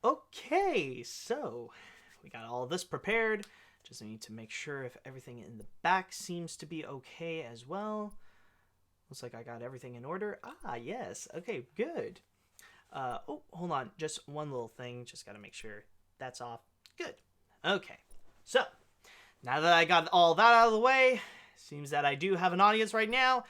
Okay, so we got all this prepared. Just need to make sure if everything in the back seems to be okay as well. Looks like I got everything in order. Ah, yes. Okay, good. Oh, hold on. Just one little thing. Just got to make sure that's off. Good. Okay. So, now that I got all that out of the way, seems that I do have an audience right now,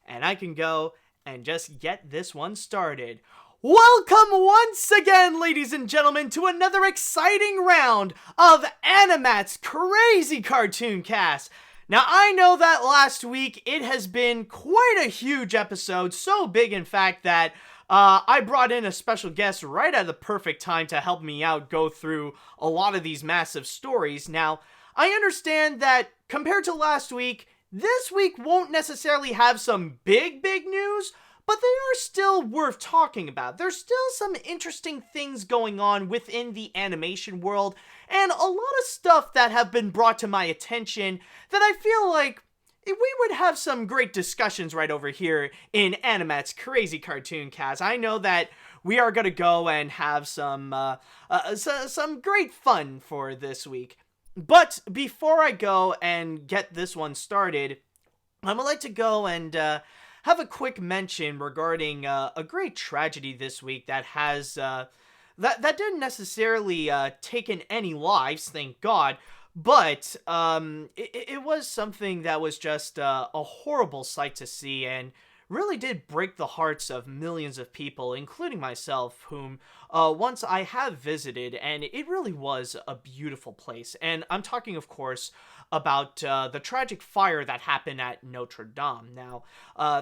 and I can go and just get this one started. Welcome once again, ladies and gentlemen, to another exciting round of AniMat's Crazy Cartoon Cast. Now, I know that last week it has been quite a huge episode, so big in fact that I brought in a special guest right at the perfect time to help me out go through a lot of these massive stories. Now, I understand that compared to last week, this week won't necessarily have some big news, but they are still worth talking about. There's still some interesting things going on within the animation world, and a lot of stuff that have been brought to my attention that I feel like we would have some great discussions right over here in AniMat's Crazy Cartoon Cast. I know that we are going to go and have some great fun for this week. But before I go and get this one started, I would like to go and have a quick mention regarding a great tragedy this week that has that didn't necessarily taken any lives, thank God. But it was something that was just a horrible sight to see, and really did break the hearts of millions of people, including myself, whom once I have visited, and it really was a beautiful place. And I'm talking, of course, about the tragic fire that happened at Notre Dame. Now,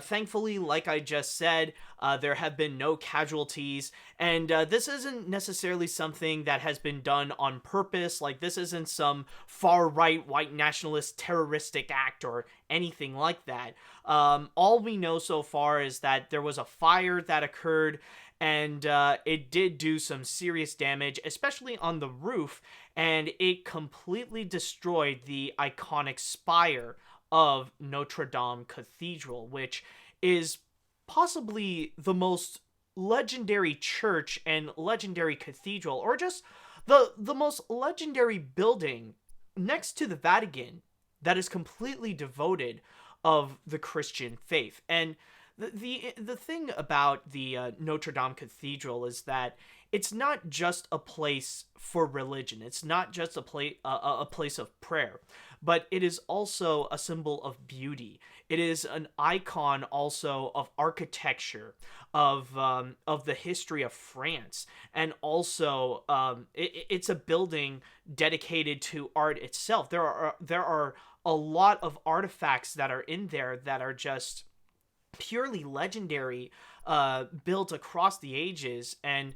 thankfully, like I just said, there have been no casualties, and this isn't necessarily something that has been done on purpose. Like, this isn't some far-right white nationalist terroristic act or anything like that. All we know so far is that there was a fire that occurred, and it did do some serious damage, especially on the roof, and it completely destroyed the iconic spire of Notre Dame Cathedral, which is possibly the most legendary church and legendary cathedral, or just the most legendary building next to the Vatican that is completely devoted of the Christian faith. And the thing about the Notre Dame Cathedral is that it's not just a place for religion. It's not just a place of prayer, but it is also a symbol of beauty. It is an icon also of architecture, of the history of France, and also it's a building dedicated to art itself. There are a lot of artifacts that are in there that are just purely legendary, built across the ages. And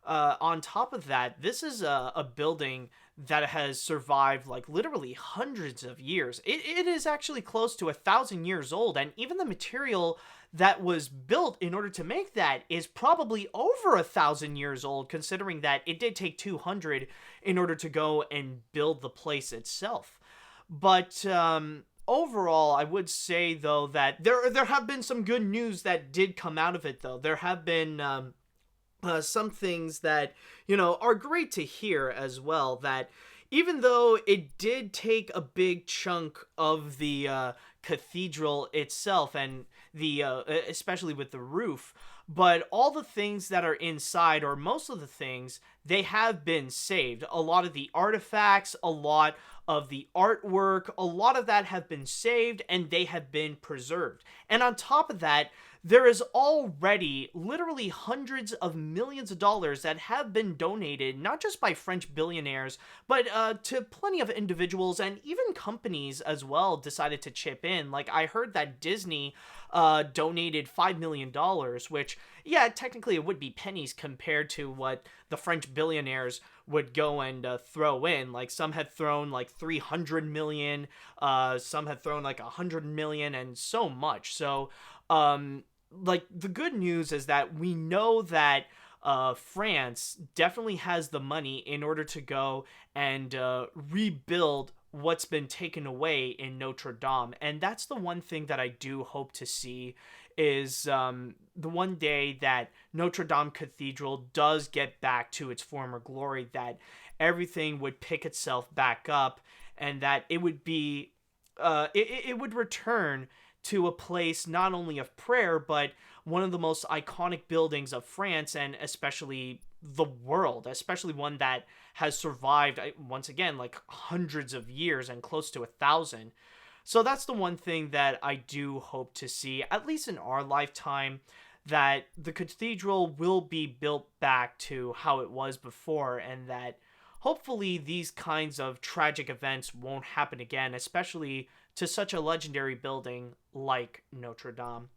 on top of that, this is a building that has survived like literally hundreds of years. It is actually close to 1,000 years old, and even the material that was built in order to make that is probably over 1,000 years old, considering that it did take 200 in order to go and build the place itself. But overall, I would say, though, that there have been some good news that did come out of it, though. There have been some things that, are great to hear as well, that even though it did take a big chunk of the cathedral itself, and the especially with the roof, but all the things that are inside, or most of the things, they have been saved. A lot of the artifacts, a lot of the artwork, a lot of that have been saved, and they have been preserved. And on top of that, there is already literally hundreds of millions of dollars that have been donated, not just by French billionaires, but to plenty of individuals, and even companies as well decided to chip in. Like, I heard that Disney donated $5 million, which, yeah, technically it would be pennies compared to what the French billionaires would go and throw in. Like, some had thrown like 300 million, some had thrown like 100 million, and so much. So, like, the good news is that we know that France definitely has the money in order to go and rebuild what's been taken away in Notre Dame. And that's the one thing that I do hope to see, is the one day that Notre Dame Cathedral does get back to its former glory, that everything would pick itself back up, and that it would be, it would return to a place not only of prayer, but one of the most iconic buildings of France, and especially the world, especially one that has survived, once again, like hundreds of years and close to 1,000. So that's the one thing that I do hope to see, at least in our lifetime, that the cathedral will be built back to how it was before, and that hopefully these kinds of tragic events won't happen again, especially to such a legendary building like Notre Dame.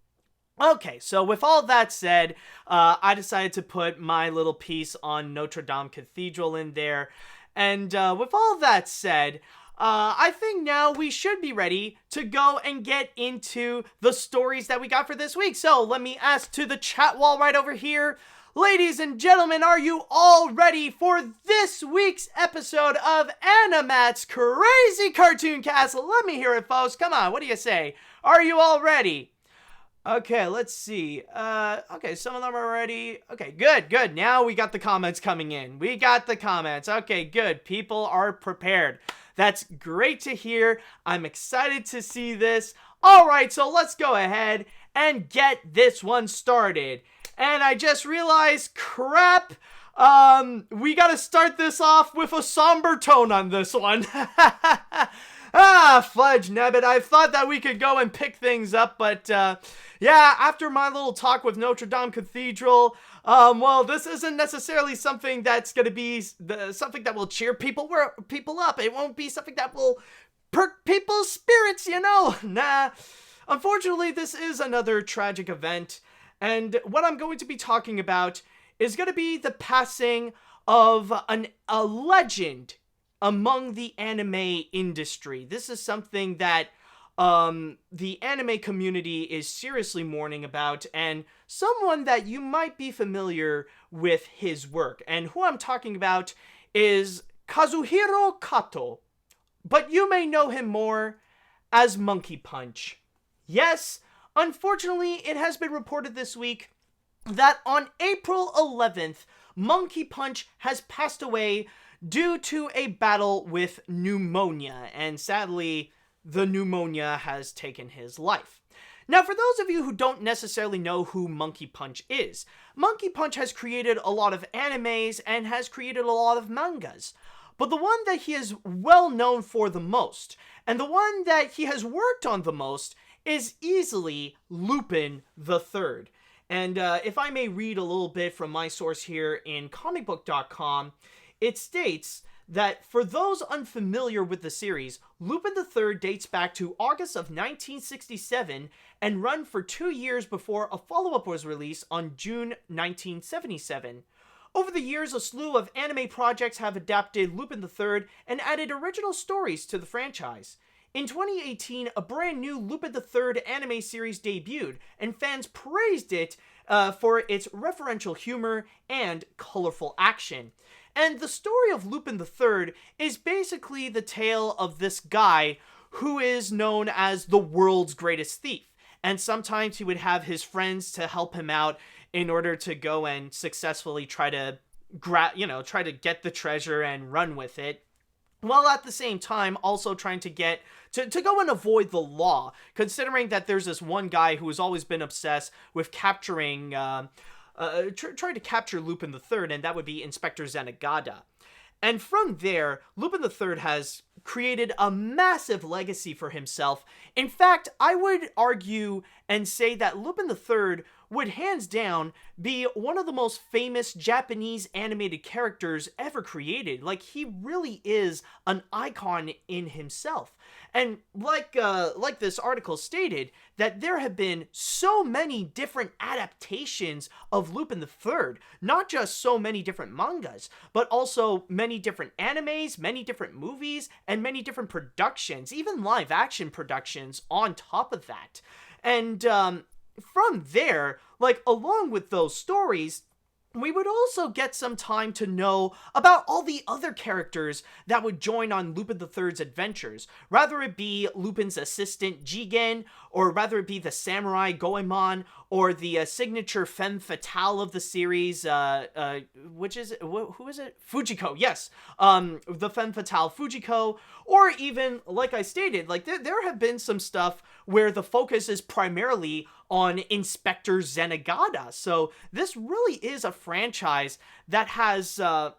Okay, so with all that said, I decided to put my little piece on Notre Dame Cathedral in there. And with all that said, I think now we should be ready to go and get into the stories that we got for this week. So let me ask to the chat wall right over here. Ladies and gentlemen, are you all ready for this week's episode of AniMat's Crazy Cartoon Cast? Let me hear it, folks. Come on, what do you say? Are you all ready? Okay, let's see. Okay, some of them are ready. Okay, good. Now we got the comments coming in. We got the comments. Okay, good. People are prepared. That's great to hear. I'm excited to see this. All right, so let's go ahead and get this one started. And I just realized, crap, we gotta start this off with a somber tone on this one. Fudge nabbit, I thought that we could go and pick things up, but, yeah, after my little talk with Notre Dame Cathedral, well, this isn't necessarily something that's gonna be something that will cheer people up. It won't be something that will perk people's spirits, you know? Nah. Unfortunately, this is another tragic event, and what I'm going to be talking about is going to be the passing of a legend among the anime industry. This is something that the anime community is seriously mourning about, and someone that you might be familiar with his work. And who I'm talking about is Kazuhiro Kato, but you may know him more as Monkey Punch. Yes, unfortunately, it has been reported this week that on April 11th, Monkey Punch has passed away due to a battle with pneumonia, and sadly, the pneumonia has taken his life. Now, for those of you who don't necessarily know who Monkey Punch is, Monkey Punch has created a lot of animes and has created a lot of mangas. But the one that he is well known for the most, and the one that he has worked on the most, is easily Lupin the Third. And if I may read a little bit from my source here in comicbook.com, it states that for those unfamiliar with the series, Lupin the Third dates back to August of 1967 and run for 2 years before a follow-up was released on June 1977. Over the years, a slew of anime projects have adapted Lupin the Third and added original stories to the franchise. In 2018, a brand new Lupin the Third anime series debuted, and fans praised it for its referential humor and colorful action. And the story of Lupin the Third is basically the tale of this guy who is known as the world's greatest thief. And sometimes he would have his friends to help him out in order to go and successfully try to get the treasure and run with it, while at the same time also trying to get to go and avoid the law, considering that there's this one guy who has always been obsessed with capturing, trying to capture Lupin the Third, and that would be Inspector Zenigata. And from there, Lupin the Third has created a massive legacy for himself. In fact, I would argue and say that Lupin the Third would hands down be one of the most famous Japanese animated characters ever created. Like, he really is an icon in himself. And like this article stated, that there have been so many different adaptations of Lupin the Third, not just so many different mangas, but also many different animes, many different movies, and many different productions, even live action productions on top of that. And from there, like, along with those stories, we would also get some time to know about all the other characters that would join on Lupin the Third's adventures. Rather it be Lupin's assistant Jigen, or rather it be the samurai Goemon, or the signature femme fatale of the series, which is, who is it? Fujiko, yes. The femme fatale Fujiko, or even, like I stated, like there have been some stuff where the focus is primarily on Inspector Zenigata. So this really is a franchise that has a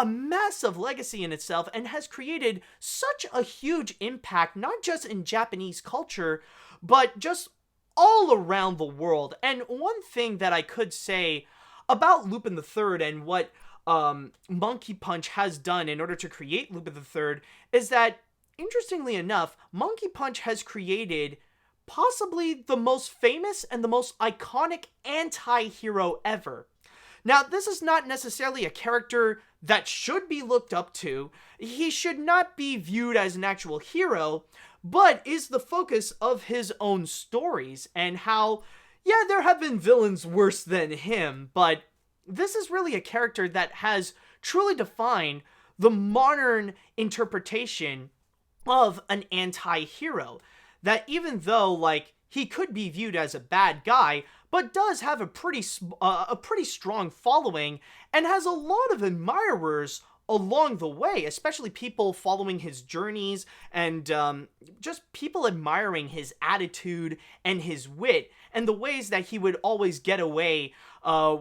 massive legacy in itself and has created such a huge impact, not just in Japanese culture, but just all around the world. And one thing that I could say about Lupin the Third and what Monkey Punch has done in order to create Lupin the Third is that, interestingly enough, Monkey Punch has created possibly the most famous and the most iconic anti-hero ever. Now, this is not necessarily a character that should be looked up to. He should not be viewed as an actual hero, but is the focus of his own stories and how, yeah, there have been villains worse than him, but this is really a character that has truly defined the modern interpretation of an anti-hero. That even though, like, he could be viewed as a bad guy, but does have a pretty strong following and has a lot of admirers along the way, especially people following his journeys and just people admiring his attitude and his wit and the ways that he would always get away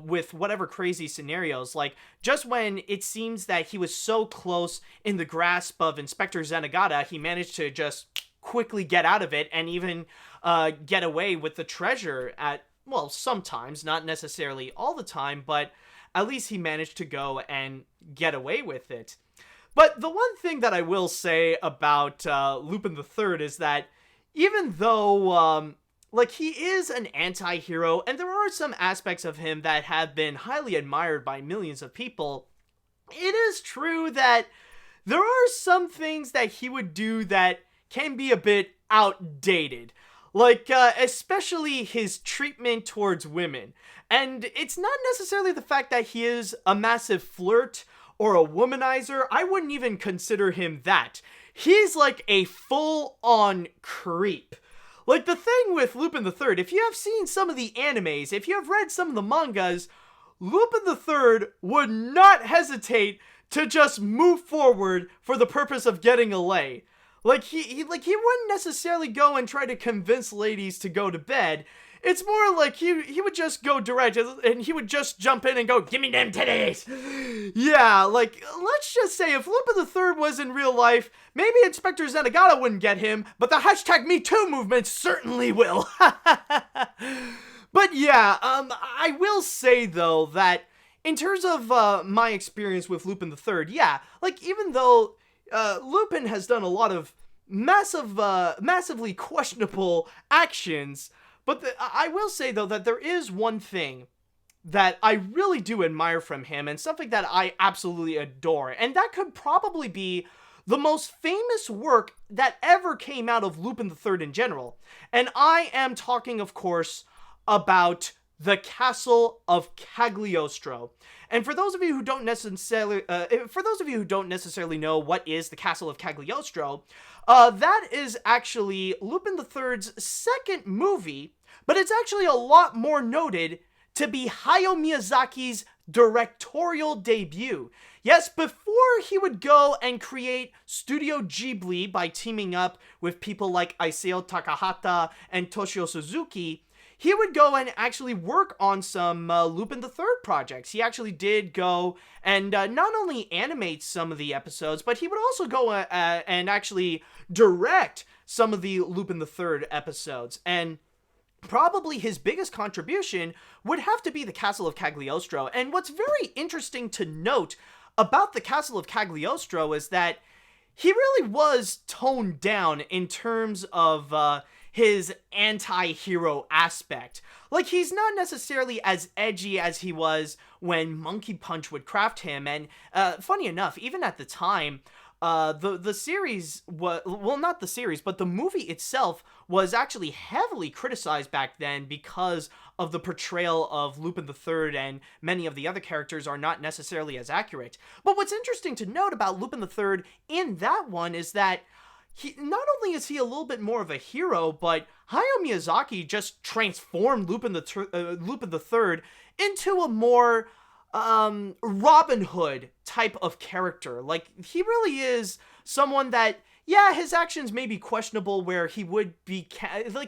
with whatever crazy scenarios. Like, just when it seems that he was so close in the grasp of Inspector Zenigata, he managed to just quickly get out of it and even get away with the treasure at, well, sometimes, not necessarily all the time, but at least he managed to go and get away with it. But the one thing that I will say about Lupin the Third is that even though, like, he is an anti-hero, and there are some aspects of him that have been highly admired by millions of people, it is true that there are some things that he would do that can be a bit outdated. Like, especially his treatment towards women. And it's not necessarily the fact that he is a massive flirt or a womanizer. I wouldn't even consider him that. He's like a full-on creep. Like, the thing with Lupin the Third, if you have seen some of the animes, if you have read some of the mangas, Lupin the Third would not hesitate to just move forward for the purpose of getting a lay. Like, he wouldn't necessarily go and try to convince ladies to go to bed. It's more like he would just go direct, and he would just jump in and go, "Give me them titties!" Yeah, like, let's just say if Lupin the Third was in real life, maybe Inspector Zenigata wouldn't get him, but the #MeToo movement certainly will. But yeah, I will say, though, that in terms of my experience with Lupin the Third, yeah, like, even though Lupin has done a lot of massively questionable actions, but I will say, though, that there is one thing that I really do admire from him, and something that I absolutely adore, and that could probably be the most famous work that ever came out of Lupin the Third in general. And I am talking, of course, about the Castle of Cagliostro. And for those of you who don't necessarily know what is the Castle of Cagliostro, that is actually Lupin the Third's second movie, but it's actually a lot more noted to be Hayao Miyazaki's directorial debut. Yes, before he would go and create Studio Ghibli by teaming up with people like Isao Takahata and Toshio Suzuki, he would go and actually work on some Lupin the Third projects. He actually did go and not only animate some of the episodes, but he would also go and actually direct some of the Lupin the Third episodes. And probably his biggest contribution would have to be the Castle of Cagliostro. And what's very interesting to note about the Castle of Cagliostro is that he really was toned down in terms of his anti-hero aspect. Like, he's not necessarily as edgy as he was when Monkey Punch would craft him, and funny enough, even at the time, the series was, well, not the series, but the movie itself was actually heavily criticized back then because of the portrayal of Lupin the Third, and many of the other characters are not necessarily as accurate. But what's interesting to note about Lupin the Third in that one is that not only is he a little bit more of a hero, but Hayao Miyazaki just transformed Lupin the Third into a more Robin Hood type of character. Like, he really is someone that, yeah, his actions may be questionable, where he would be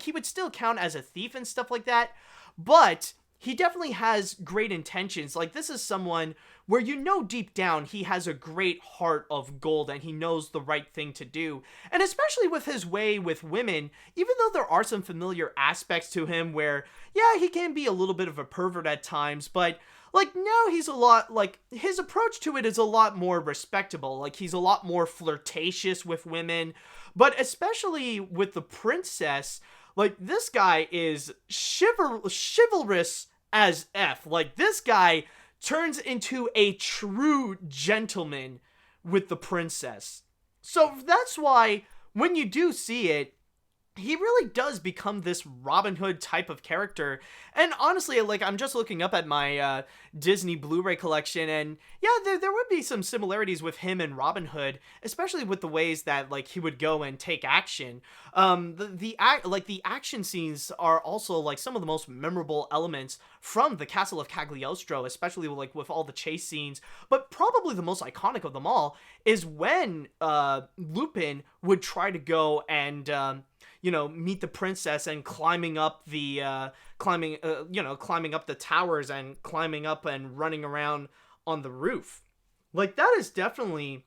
he would still count as a thief and stuff like that, but he definitely has great intentions. Like, this is someone where you know deep down he has a great heart of gold and he knows the right thing to do. And especially with his way with women, even though there are some familiar aspects to him where, yeah, he can be a little bit of a pervert at times, but like, now he's a lot, like, his approach to it is a lot more respectable. Like, he's a lot more flirtatious with women, but especially with the princess, like, this guy is chivalrous as F. Like, this guy turns into a true gentleman with the princess. So that's why when you do see it, he really does become this Robin Hood type of character. And honestly, like, I'm just looking up at my Disney Blu-ray collection, and yeah, there would be some similarities with him and Robin Hood, especially with the ways that, like, he would go and take action. The action scenes are also, like, some of the most memorable elements from the Castle of Cagliostro, especially, like, with all the chase scenes. But probably the most iconic of them all is when Lupin would try to go and meet the princess, and climbing up the climbing up the towers, and climbing up and running around on the roof. Like, that is definitely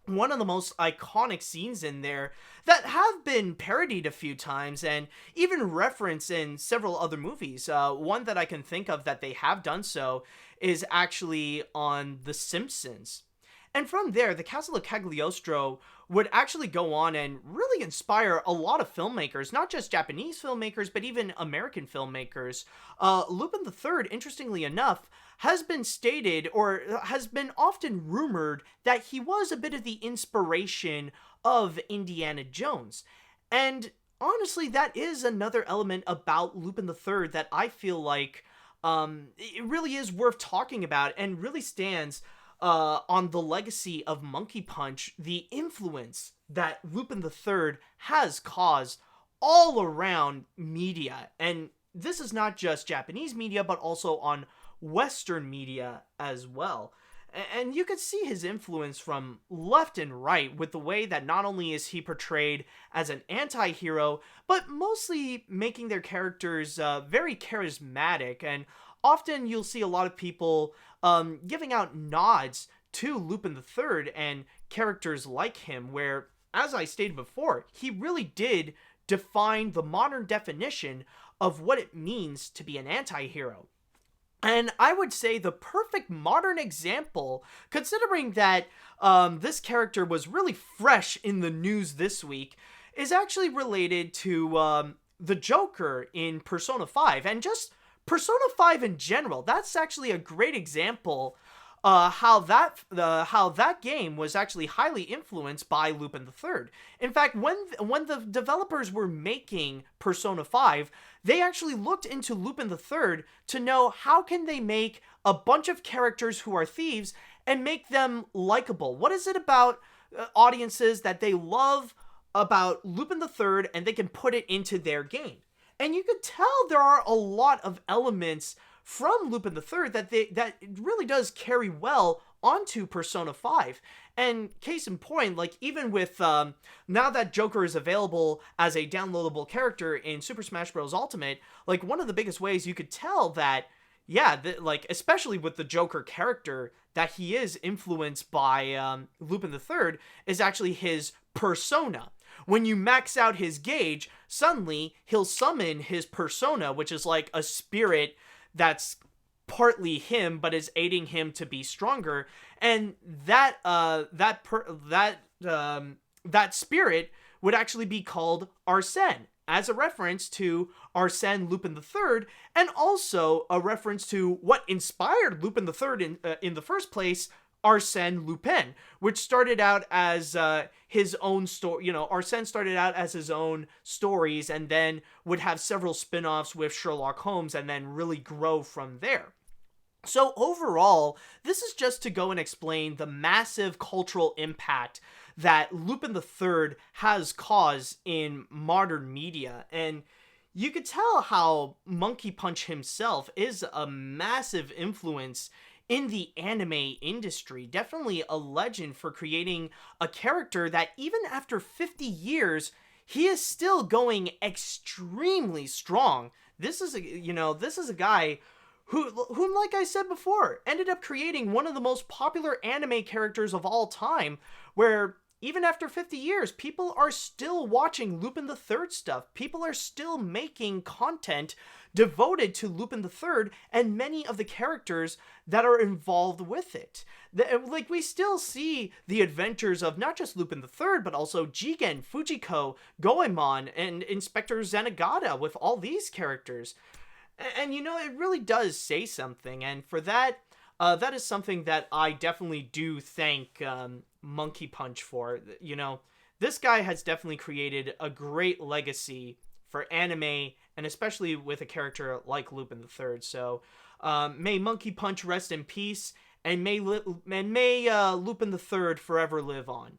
one of the most iconic scenes in there that have been parodied a few times and even referenced in several other movies. One that I can think of that they have done so is actually on The Simpsons. And from there, the Castle of Cagliostro would actually go on and really inspire a lot of filmmakers, not just Japanese filmmakers, but even American filmmakers. Lupin the Third, interestingly enough, has been stated, or has been often rumored, that he was a bit of the inspiration of Indiana Jones. And honestly, that is another element about Lupin the Third that I feel like it really is worth talking about, and really stands on the legacy of Monkey Punch, the influence that Lupin the Third has caused all around media. And this is not just Japanese media, but also on Western media as well. And you could see his influence from left and right with the way that not only is he portrayed as an anti-hero, but mostly making their characters very charismatic. And often you'll see a lot of people giving out nods to Lupin the Third and characters like him, where, as I stated before, he really did define the modern definition of what it means to be an anti-hero. And I would say the perfect modern example, considering that this character was really fresh in the news this week, is actually related to the Joker in Persona 5, and just Persona 5 in general. That's actually a great example how that game was actually highly influenced by Lupin the Third. In fact, when the developers were making Persona 5, they actually looked into Lupin the Third to know how can they make a bunch of characters who are thieves and make them likable. What is it about audiences that they love about Lupin the Third, and they can put it into their game? And you could tell there are a lot of elements from Lupin the Third that really does carry well onto Persona 5. And case in point, like, even with now that Joker is available as a downloadable character in Super Smash Bros. Ultimate, like, one of the biggest ways you could tell that, yeah, like, especially with the Joker character, that he is influenced by Lupin the Third is actually his persona. When you max out his gauge, suddenly he'll summon his persona, which is like a spirit that's partly him, but is aiding him to be stronger. And that spirit would actually be called Arsène, as a reference to Arsène Lupin III, and also a reference to what inspired Lupin III in the first place, Arsène Lupin, which started out as his own story. Arsène started out as his own stories and then would have several spin-offs with Sherlock Holmes and then really grow from there. So overall, this is just to go and explain the massive cultural impact that Lupin the Third has caused in modern media. And you could tell how Monkey Punch himself is a massive influence in the anime industry. Definitely a legend for creating a character that even after 50 years, he is still going extremely strong. This is a guy whom, like I said before, ended up creating one of the most popular anime characters of all time, where even after 50 years, people are still watching Lupin the Third stuff. People are still making content devoted to Lupin the Third and many of the characters that are involved with it. We still see the adventures of not just Lupin the Third, but also Jigen, Fujiko, Goemon, and Inspector Zenigata with all these characters. And it really does say something, and for that, that is something that I definitely do thank Monkey Punch for. This guy has definitely created a great legacy for anime, and especially with a character like Lupin the Third. So, may Monkey Punch rest in peace, and may Lupin the Third forever live on.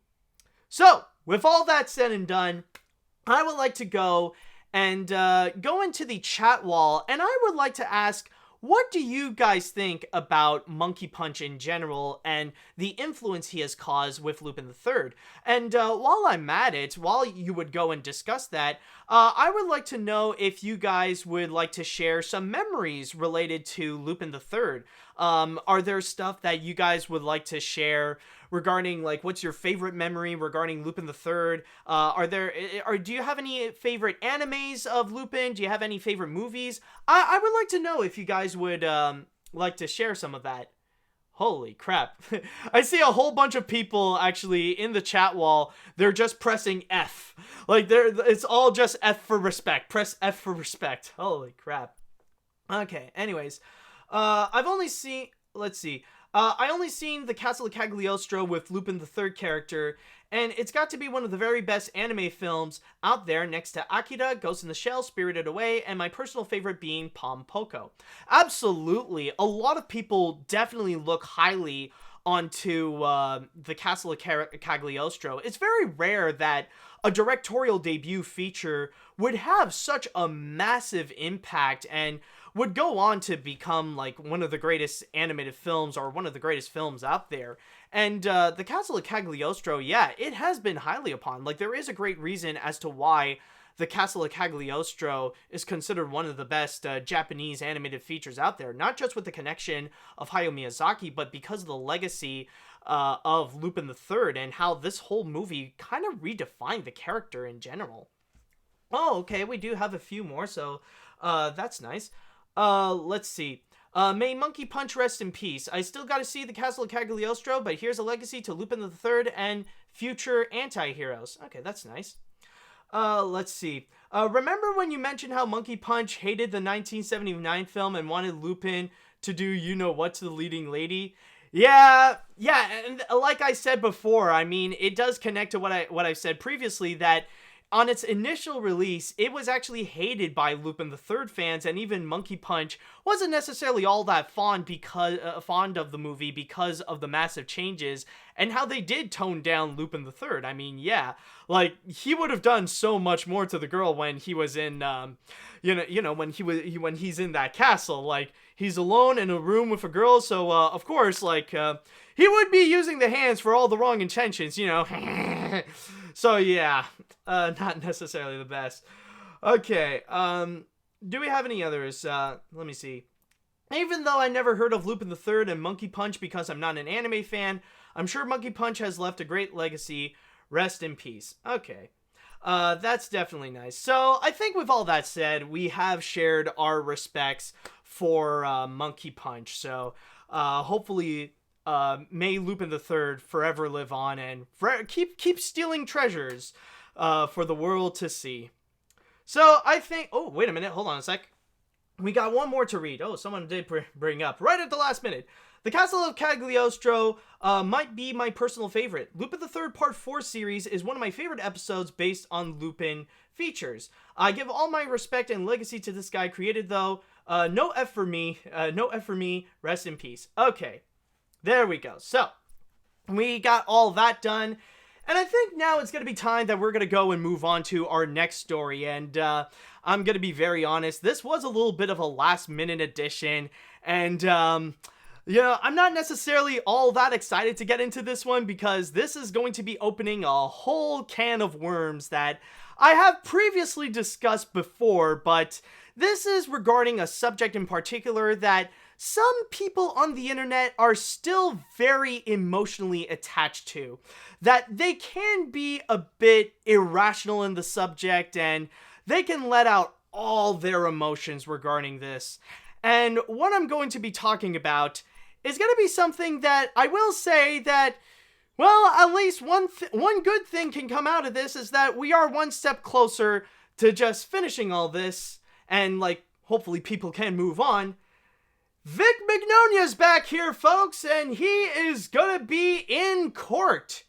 So, with all that said and done, I would like to go and go into the chat wall, and I would like to ask, what do you guys think about Monkey Punch in general and the influence he has caused with Lupin the Third? And while I'm at it, while you would go and discuss that, I would like to know if you guys would like to share some memories related to Lupin the Third. Are there stuff that you guys would like to share regarding, what's your favorite memory regarding Lupin the Third? Do you have any favorite animes of Lupin? Do you have any favorite movies? I would like to know if you guys would like to share some of that. Holy crap. I see a whole bunch of people actually in the chat wall. They're just pressing F. It's all just F for respect. Press F for respect. Holy crap. Okay, anyways. I only seen the Castle of Cagliostro with Lupin the Third character, and it's got to be one of the very best anime films out there, next to Akira, Ghost in the Shell, Spirited Away, and my personal favorite being Pom Poko. Absolutely, a lot of people definitely look highly onto the Castle of Cagliostro. It's very rare that a directorial debut feature would have such a massive impact and would go on to become one of the greatest animated films or one of the greatest films out there. And the Castle of Cagliostro, yeah, it has been highly upon. There is a great reason as to why the Castle of Cagliostro is considered one of the best Japanese animated features out there. Not just with the connection of Hayao Miyazaki, but because of the legacy of Lupin the Third and how this whole movie kind of redefined the character in general. Oh, okay, we do have a few more, so that's nice. Let's see. May Monkey Punch rest in peace. I still gotta see the Castle of Cagliostro, but here's a legacy to Lupin the Third and future anti-heroes. Okay, that's nice. Let's see. Remember when you mentioned how Monkey Punch hated the 1979 film and wanted Lupin to do you-know-what to the leading lady? Yeah, and like I said before, I mean, it does connect to what I've said previously, that on its initial release, it was actually hated by Lupin the Third fans, and even Monkey Punch wasn't necessarily all that fond of the movie because of the massive changes and how they did tone down Lupin the Third. I mean, yeah, he would have done so much more to the girl when he was in, when he's in that castle. He's alone in a room with a girl, so of course, he would be using the hands for all the wrong intentions, So yeah, not necessarily the best. Okay, do we have any others? Let me see. Even though I never heard of Lupin the Third and Monkey Punch because I'm not an anime fan, I'm sure Monkey Punch has left a great legacy. Rest in peace. Okay. That's definitely nice. So, I think with all that said, we have shared our respects for Monkey Punch. So, hopefully, may Lupin the Third forever live on and keep stealing treasures for the world to see. So, I think... Oh, wait a minute. Hold on a sec. We got one more to read. Oh, someone did bring up right at the last minute. The Castle of Cagliostro might be my personal favorite. Lupin the Third Part 4 series is one of my favorite episodes based on Lupin features. I give all my respect and legacy to this guy created, though. No F for me. No F for me. Rest in peace. Okay, there we go. So, we got all that done. And I think now it's going to be time that we're going to go and move on to our next story. And I'm going to be very honest, this was a little bit of a last-minute addition. And, yeah, I'm not necessarily all that excited to get into this one because this is going to be opening a whole can of worms that I have previously discussed before, but this is regarding a subject in particular that some people on the internet are still very emotionally attached to. That they can be a bit irrational in the subject and they can let out all their emotions regarding this. And what I'm going to be talking about is going to be something that I will say that, well, at least one good thing can come out of this is that we are one step closer to just finishing all this and, like, hopefully people can move on. Vic Mignogna's back here, folks, and he is gonna be in court.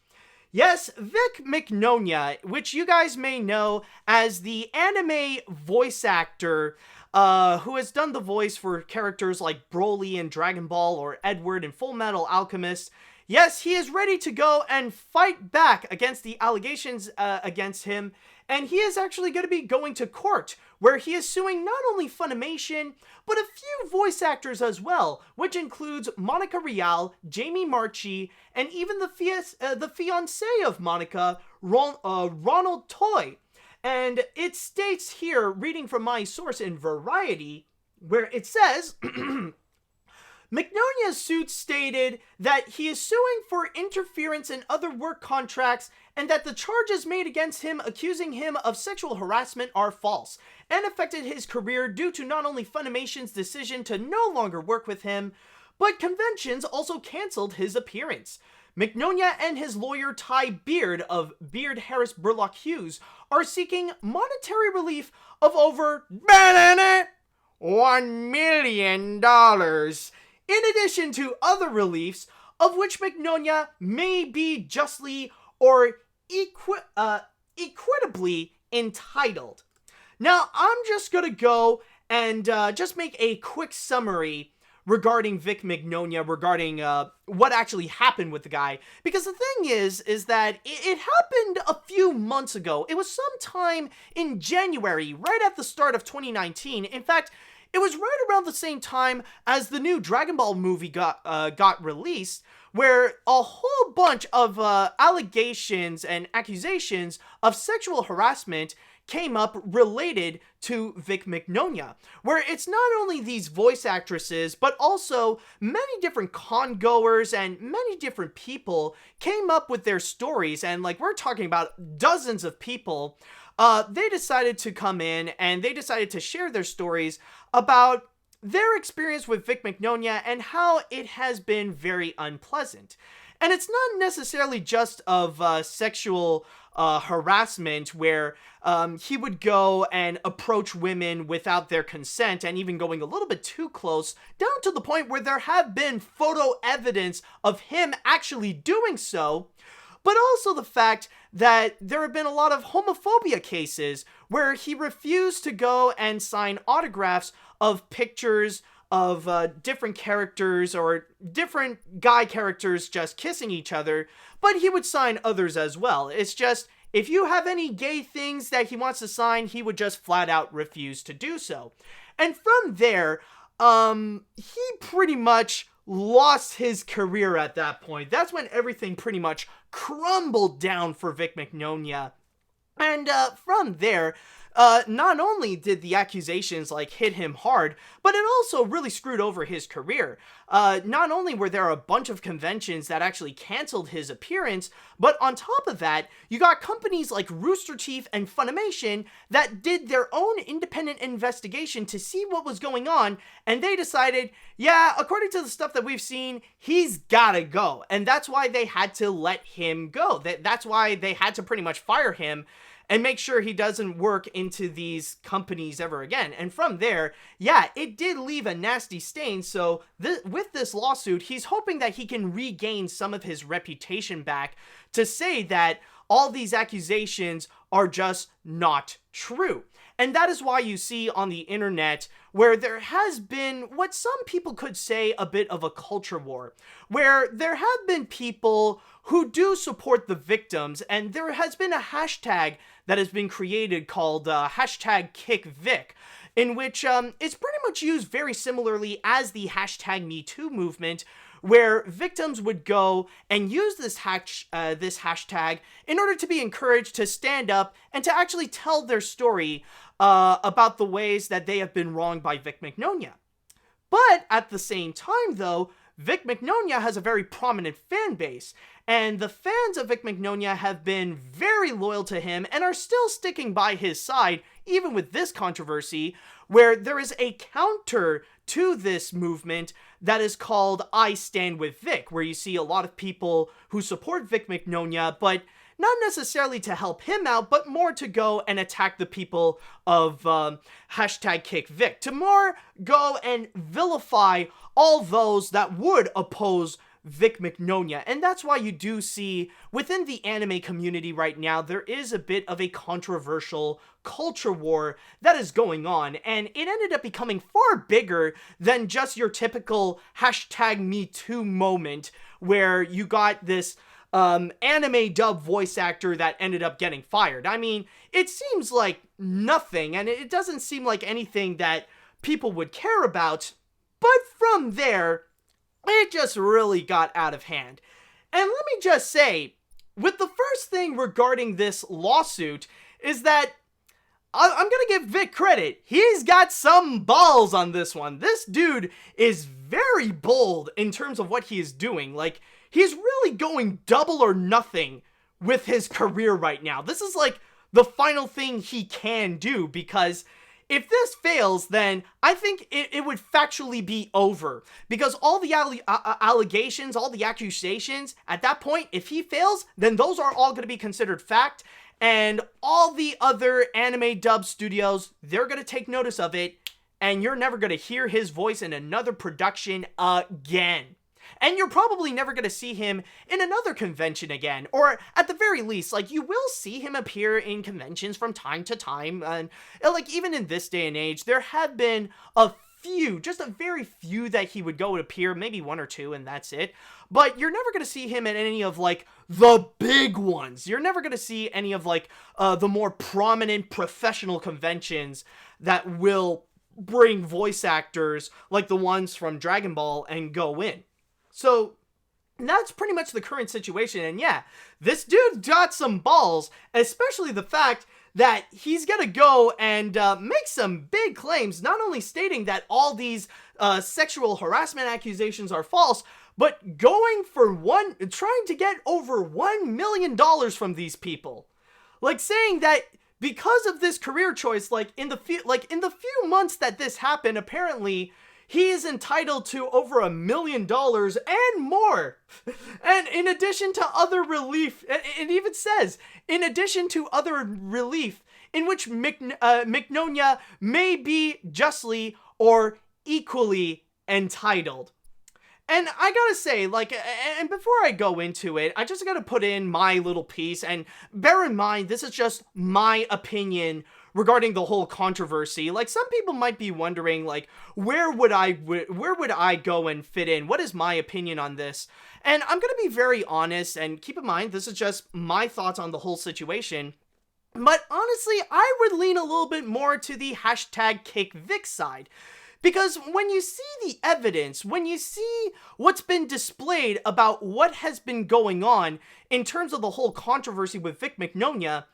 Yes, Vic Mignogna, which you guys may know as the anime voice actor who has done the voice for characters like Broly in Dragon Ball or Edward in Full Metal Alchemist. Yes, he is ready to go and fight back against the allegations against him, and he is actually going to be going to court, where he is suing not only Funimation, but a few voice actors as well, which includes Monica Rial, Jamie Marchi, and even the fiancé of Monica, Ronald Toy. And it states here, reading from my source in Variety, where it says, Mignogna's suit stated that he is suing for interference in other work contracts and that the charges made against him accusing him of sexual harassment are false and affected his career due to not only Funimation's decision to no longer work with him, but conventions also canceled his appearance. Mignogna and his lawyer Ty Beard of Beard Harris Burlock Hughes are seeking monetary relief of over $1 million, in addition to other reliefs of which Mignogna may be justly or equitably entitled. Now, I'm just gonna go and just make a quick summary regarding Vic Mignogna, regarding what actually happened with the guy. Because the thing is that it happened a few months ago. It was sometime in January, right at the start of 2019. In fact, it was right around the same time as the new Dragon Ball movie got released, where a whole bunch of allegations and accusations of sexual harassment came up related to Vic Mignogna, where it's not only these voice actresses, but also many different con-goers and many different people came up with their stories, and like we're talking about dozens of people. They decided to come in and they decided to share their stories about their experience with Vic Mignogna and how it has been very unpleasant. And it's not necessarily just of sexual harassment where he would go and approach women without their consent and even going a little bit too close, down to the point where there have been photo evidence of him actually doing so. But also the fact that there have been a lot of homophobia cases where he refused to go and sign autographs of pictures of different characters or different guy characters just kissing each other, but he would sign others as well. It's just, if you have any gay things that he wants to sign, he would just flat out refuse to do so. And from there, he pretty much lost his career at that point. That's when everything pretty much crumbled down for Vic Mignogna. And from there, not only did the accusations like hit him hard, but it also really screwed over his career. Not only were there a bunch of conventions that actually canceled his appearance, but on top of that, you got companies like Rooster Teeth and Funimation that did their own independent investigation to see what was going on, and they decided, yeah, according to the stuff that we've seen, he's gotta go. And that's why they had to let him go. That's why they had to pretty much fire him. and make sure he doesn't work into these companies ever again. And from there, yeah, it did leave a nasty stain. So with this lawsuit, he's hoping that he can regain some of his reputation back to say that all these accusations are just not true. And that is why you see on the internet where there has been what some people could say a bit of a culture war, where there have been people who do support the victims, and there has been a hashtag that has been created called hashtag #KickVic, in which it's pretty much used very similarly as the hashtag #MeToo movement, where victims would go and use this hashtag in order to be encouraged to stand up and to actually tell their story about the ways that they have been wronged by Vic Mignogna. But at the same time, though, Vic Mignogna has a very prominent fan base, and the fans of Vic Mignogna have been very loyal to him and are still sticking by his side, even with this controversy, where there is a counter to this movement that is called I Stand With Vic, where you see a lot of people who support Vic Mignogna, but not necessarily to help him out, but more to go and attack the people of hashtag #KickVic, to more go and vilify all those that would oppose Vic Mignogna. And that's why you do see within the anime community right now, there is a bit of a controversial culture war that is going on, and it ended up becoming far bigger than just your typical hashtag #MeToo moment where you got this anime dub voice actor that ended up getting fired. I mean, it seems like nothing, and it doesn't seem like anything that people would care about, but from there, it just really got out of hand. And let me just say, with the first thing regarding this lawsuit, is that I'm gonna give Vic credit. He's got some balls on this one. This dude is very bold in terms of what he is doing. Like, he's really going double or nothing with his career right now. This is like the final thing he can do, because if this fails, then I think it would factually be over. Because all the allegations, all the accusations, at that point, if he fails, then those are all going to be considered fact. And all the other anime dub studios, they're going to take notice of it. And you're never going to hear his voice in another production again. And you're probably never going to see him in another convention again. Or at the very least, like, you will see him appear in conventions from time to time. And like, even in this day and age, there have been a few, just a very few that he would go and appear, maybe one or two, and that's it. But you're never going to see him at any of, like, the big ones. You're never going to see any of, like, the more prominent professional conventions that will bring voice actors like the ones from Dragon Ball and go in. So that's pretty much the current situation. And yeah, this dude got some balls, especially the fact that he's gonna go and make some big claims, not only stating that all these sexual harassment accusations are false, but going for trying to get over $1 million from these people. Like, saying that because of this career choice, like in the few months that this happened, apparently he is entitled to over $1 million and more. And in addition to other relief, it even says, in addition to other relief, in which Mignogna may be justly or equally entitled. And I gotta say, like, and before I go into it, I just gotta put in my little piece, and bear in mind, this is just my opinion regarding the whole controversy. Like, some people might be wondering, like, where would I go and fit in? What is my opinion on this? And I'm gonna be very honest, and keep in mind, this is just my thoughts on the whole situation. But honestly, I would lean a little bit more to the hashtag #KickVic side. Because when you see the evidence, when you see what's been displayed about what has been going on in terms of the whole controversy with Vic Mignogna,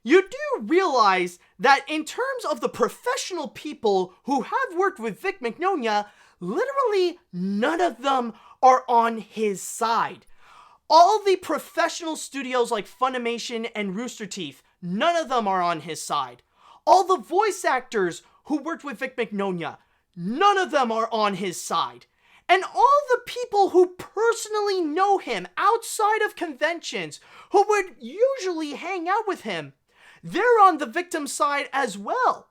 you do realize that in terms of the professional people who have worked with Vic Mignogna, literally none of them are on his side. All the professional studios like Funimation and Rooster Teeth, none of them are on his side. All the voice actors who worked with Vic Mignogna, none of them are on his side. And all the people who personally know him outside of conventions, who would usually hang out with him, they're on the victim's side as well.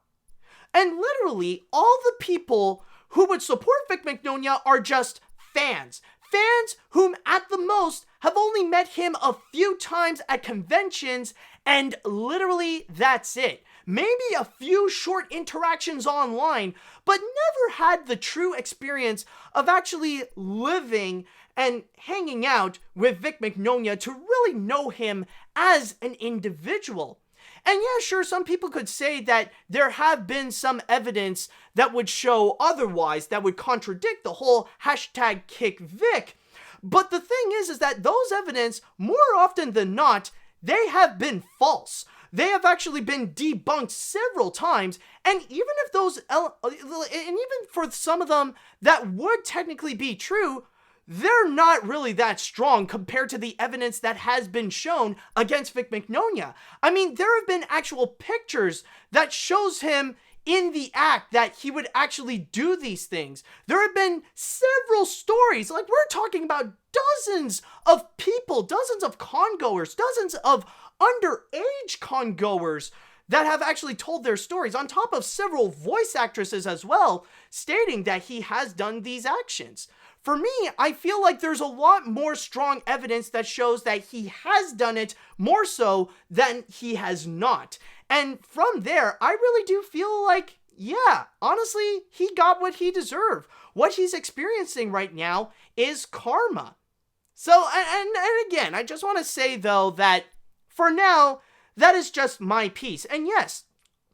And literally, all the people who would support Vic Mignogna are just fans. Fans whom, at the most, have only met him a few times at conventions, and literally that's it. Maybe a few short interactions online, but never had the true experience of actually living and hanging out with Vic Mignogna to really know him as an individual. And yeah, sure, some people could say that there have been some evidence that would show otherwise, that would contradict the whole hashtag kick Vic. But the thing is that those evidence, more often than not, they have been false. They have actually been debunked several times, and even if those, and even for some of them that would technically be true, they're not really that strong compared to the evidence that has been shown against Vic Mignogna. I mean, there have been actual pictures that shows him in the act that he would actually do these things. There have been several stories, like we're talking about dozens of people, dozens of congoers, dozens of underage congoers that have actually told their stories, on top of several voice actresses as well, stating that he has done these actions. For me, I feel like there's a lot more strong evidence that shows that he has done it more so than he has not. And from there, I really do feel like, yeah, honestly, he got what he deserved. What he's experiencing right now is karma. So, and again, I just want to say, though, that for now, that is just my piece. And yes,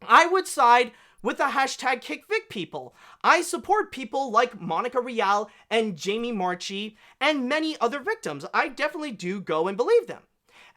I would side with the hashtag KickVic people. I support people like Monica Rial and Jamie Marchi and many other victims. I definitely do go and believe them.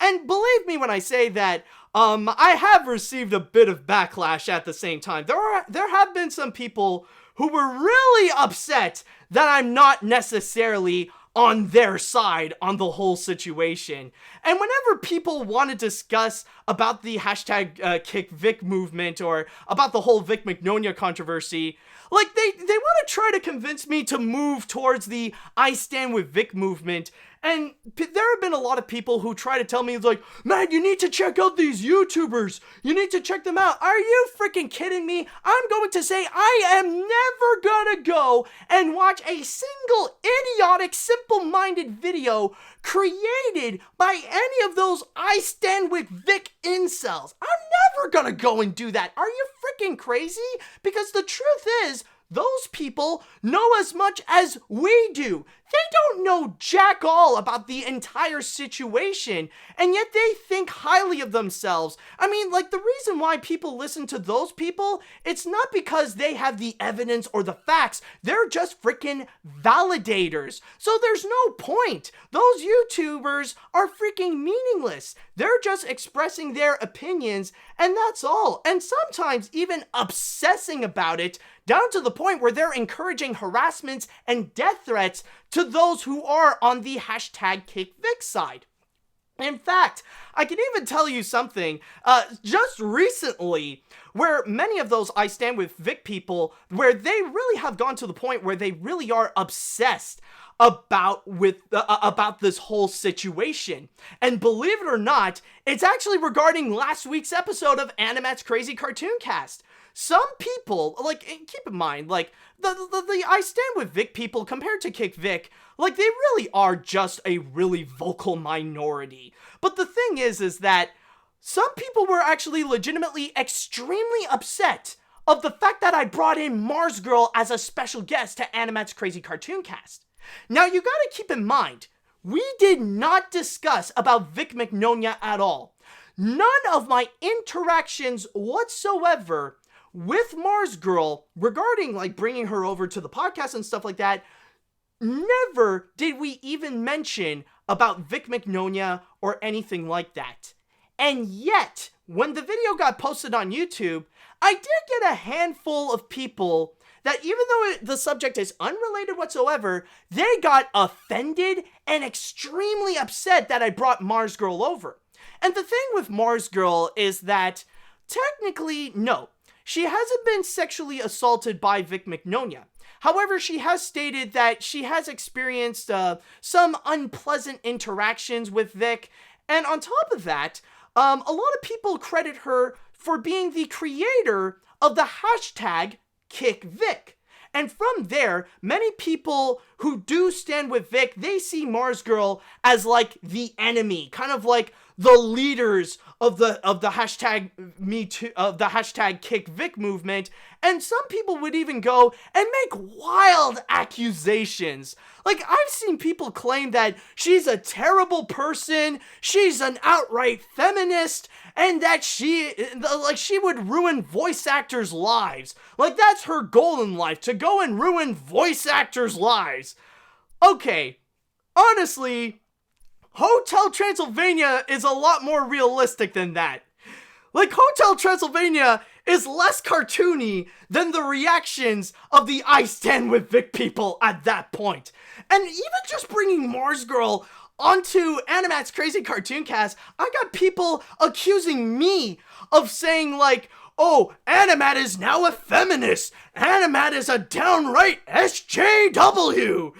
And believe me when I say that I have received a bit of backlash at the same time. There have been some people who were really upset that I'm not necessarily on their side on the whole situation. And whenever people want to discuss about the hashtag KickVic movement or about the whole Vic Mignogna controversy, like they want to try to convince me to move towards the I Stand With Vic movement. And there have been a lot of people who try to tell me, like, man, you need to check out these YouTubers. You need to check them out. Are you freaking kidding me? I'm going to say I am never gonna go and watch a single idiotic, simple-minded video created by any of those I Stand With Vic incels. I'm never gonna go and do that. Are you freaking crazy? Because the truth is, those people know as much as we do. They don't know jack all about the entire situation, and yet they think highly of themselves. I mean, like, the reason why people listen to those people, it's not because they have the evidence or the facts. They're just freaking validators. So there's no point. Those YouTubers are freaking meaningless. They're just expressing their opinions, and that's all. And sometimes even obsessing about it, down to the point where they're encouraging harassments and death threats to those who are on the hashtag KickVic side. In fact, I can even tell you something, just recently, where many of those I Stand With Vic people, where they really have gone to the point where they really are obsessed about this whole situation. And believe it or not, it's actually regarding last week's episode of AniMat's Crazy Cartoon Cast. Some people, like, keep in mind, like, the I Stand With Vic people compared to Kick Vic, like, they really are just a really vocal minority. But the thing is that some people were actually legitimately extremely upset of the fact that I brought in Mars Girl as a special guest to AniMat's Crazy Cartoon Cast. Now, you gotta keep in mind, we did not discuss about Vic Mignogna at all. None of my interactions whatsoever with Mars Girl regarding, like, bringing her over to the podcast and stuff like that, never did we even mention about Vic Mignogna or anything like that. And yet, when the video got posted on YouTube, I did get a handful of people that, even though the subject is unrelated whatsoever, they got offended and extremely upset that I brought Mars Girl over. And the thing with Mars Girl is that, technically, no, she hasn't been sexually assaulted by Vic Mignogna. However, she has stated that she has experienced some unpleasant interactions with Vic, and on top of that, a lot of people credit her for being the creator of the hashtag #KickVic. And from there, many people who do stand with Vic, they see Mars Girl as like the enemy, kind of like the leaders of the hashtag Me Too, of the hashtag #KickVic movement. And some people would even go and make wild accusations. Like, I've seen people claim that she's a terrible person, she's an outright feminist, and that she would ruin voice actors' lives. Like, that's her goal in life, to go and ruin voice actors' lives. Okay, honestly, Hotel Transylvania is a lot more realistic than that. Like, Hotel Transylvania is less cartoony than the reactions of the I Stand With Vic people at that point. And even just bringing Mars Girl onto AniMat's Crazy Cartoon Cast, I got people accusing me of saying like, oh, AniMat is now a feminist. AniMat is a downright SJW.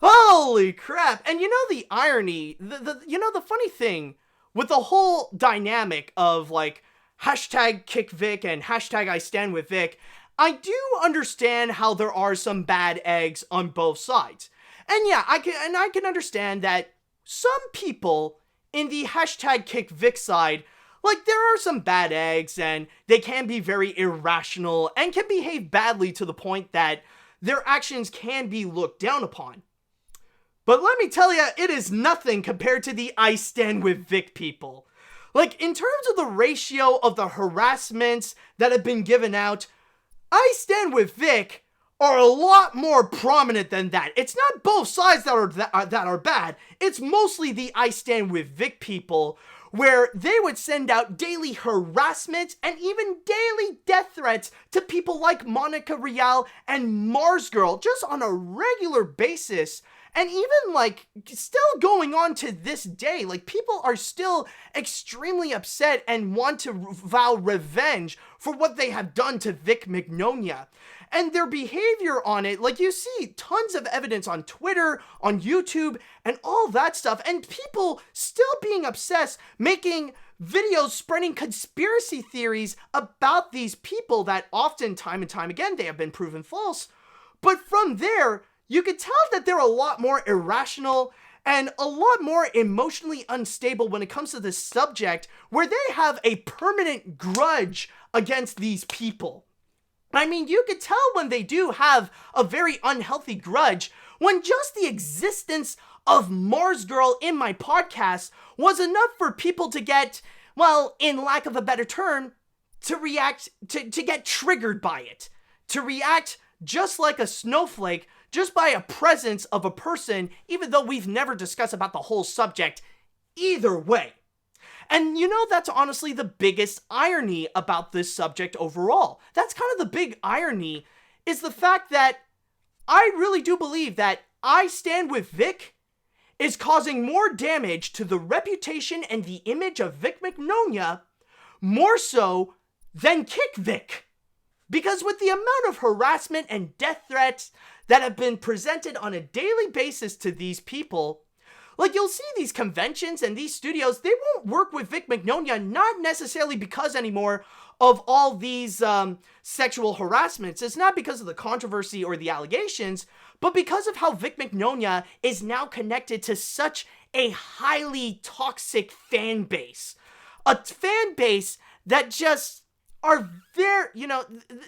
Holy crap. And you know the irony, the funny thing with the whole dynamic of like hashtag #KickVic and hashtag I Stand With Vic, I do understand how there are some bad eggs on both sides. And yeah, I can understand that some people in the hashtag #KickVic side, like, there are some bad eggs and they can be very irrational and can behave badly to the point that their actions can be looked down upon. But let me tell you, it is nothing compared to the I Stand With Vic people. Like, in terms of the ratio of the harassments that have been given out, I Stand With Vic are a lot more prominent than that. It's not both sides that are bad. It's mostly the I Stand With Vic people, where they would send out daily harassment and even daily death threats to people like Monica Rial and Mars Girl, just on a regular basis. And even, like, still going on to this day, like, people are still extremely upset and want to vow revenge for what they have done to Vic Mignogna. And their behavior on it, like, you see tons of evidence on Twitter, on YouTube, and all that stuff. And people still being obsessed, making videos spreading conspiracy theories about these people that often, time and time again, they have been proven false. But from there, you could tell that they're a lot more irrational and a lot more emotionally unstable when it comes to this subject, where they have a permanent grudge against these people. I mean, you could tell when they do have a very unhealthy grudge, when just the existence of Mars Girl in my podcast was enough for people to get, well, in lack of a better term, to react, to get triggered by it. To react just like a snowflake, just by a presence of a person, even though we've never discussed about the whole subject either way. And you know, that's honestly the biggest irony about this subject overall. That's kind of the big irony, is the fact that I really do believe that I Stand With Vic is causing more damage to the reputation and the image of Vic Mignogna, more so than #KickVic. Because with the amount of harassment and death threats that have been presented on a daily basis to these people, like, you'll see these conventions and these studios, they won't work with Vic Mignogna, not necessarily because anymore of all these sexual harassments. It's not because of the controversy or the allegations, but because of how Vic Mignogna is now connected to such a highly toxic fan base. A fan base that just are very,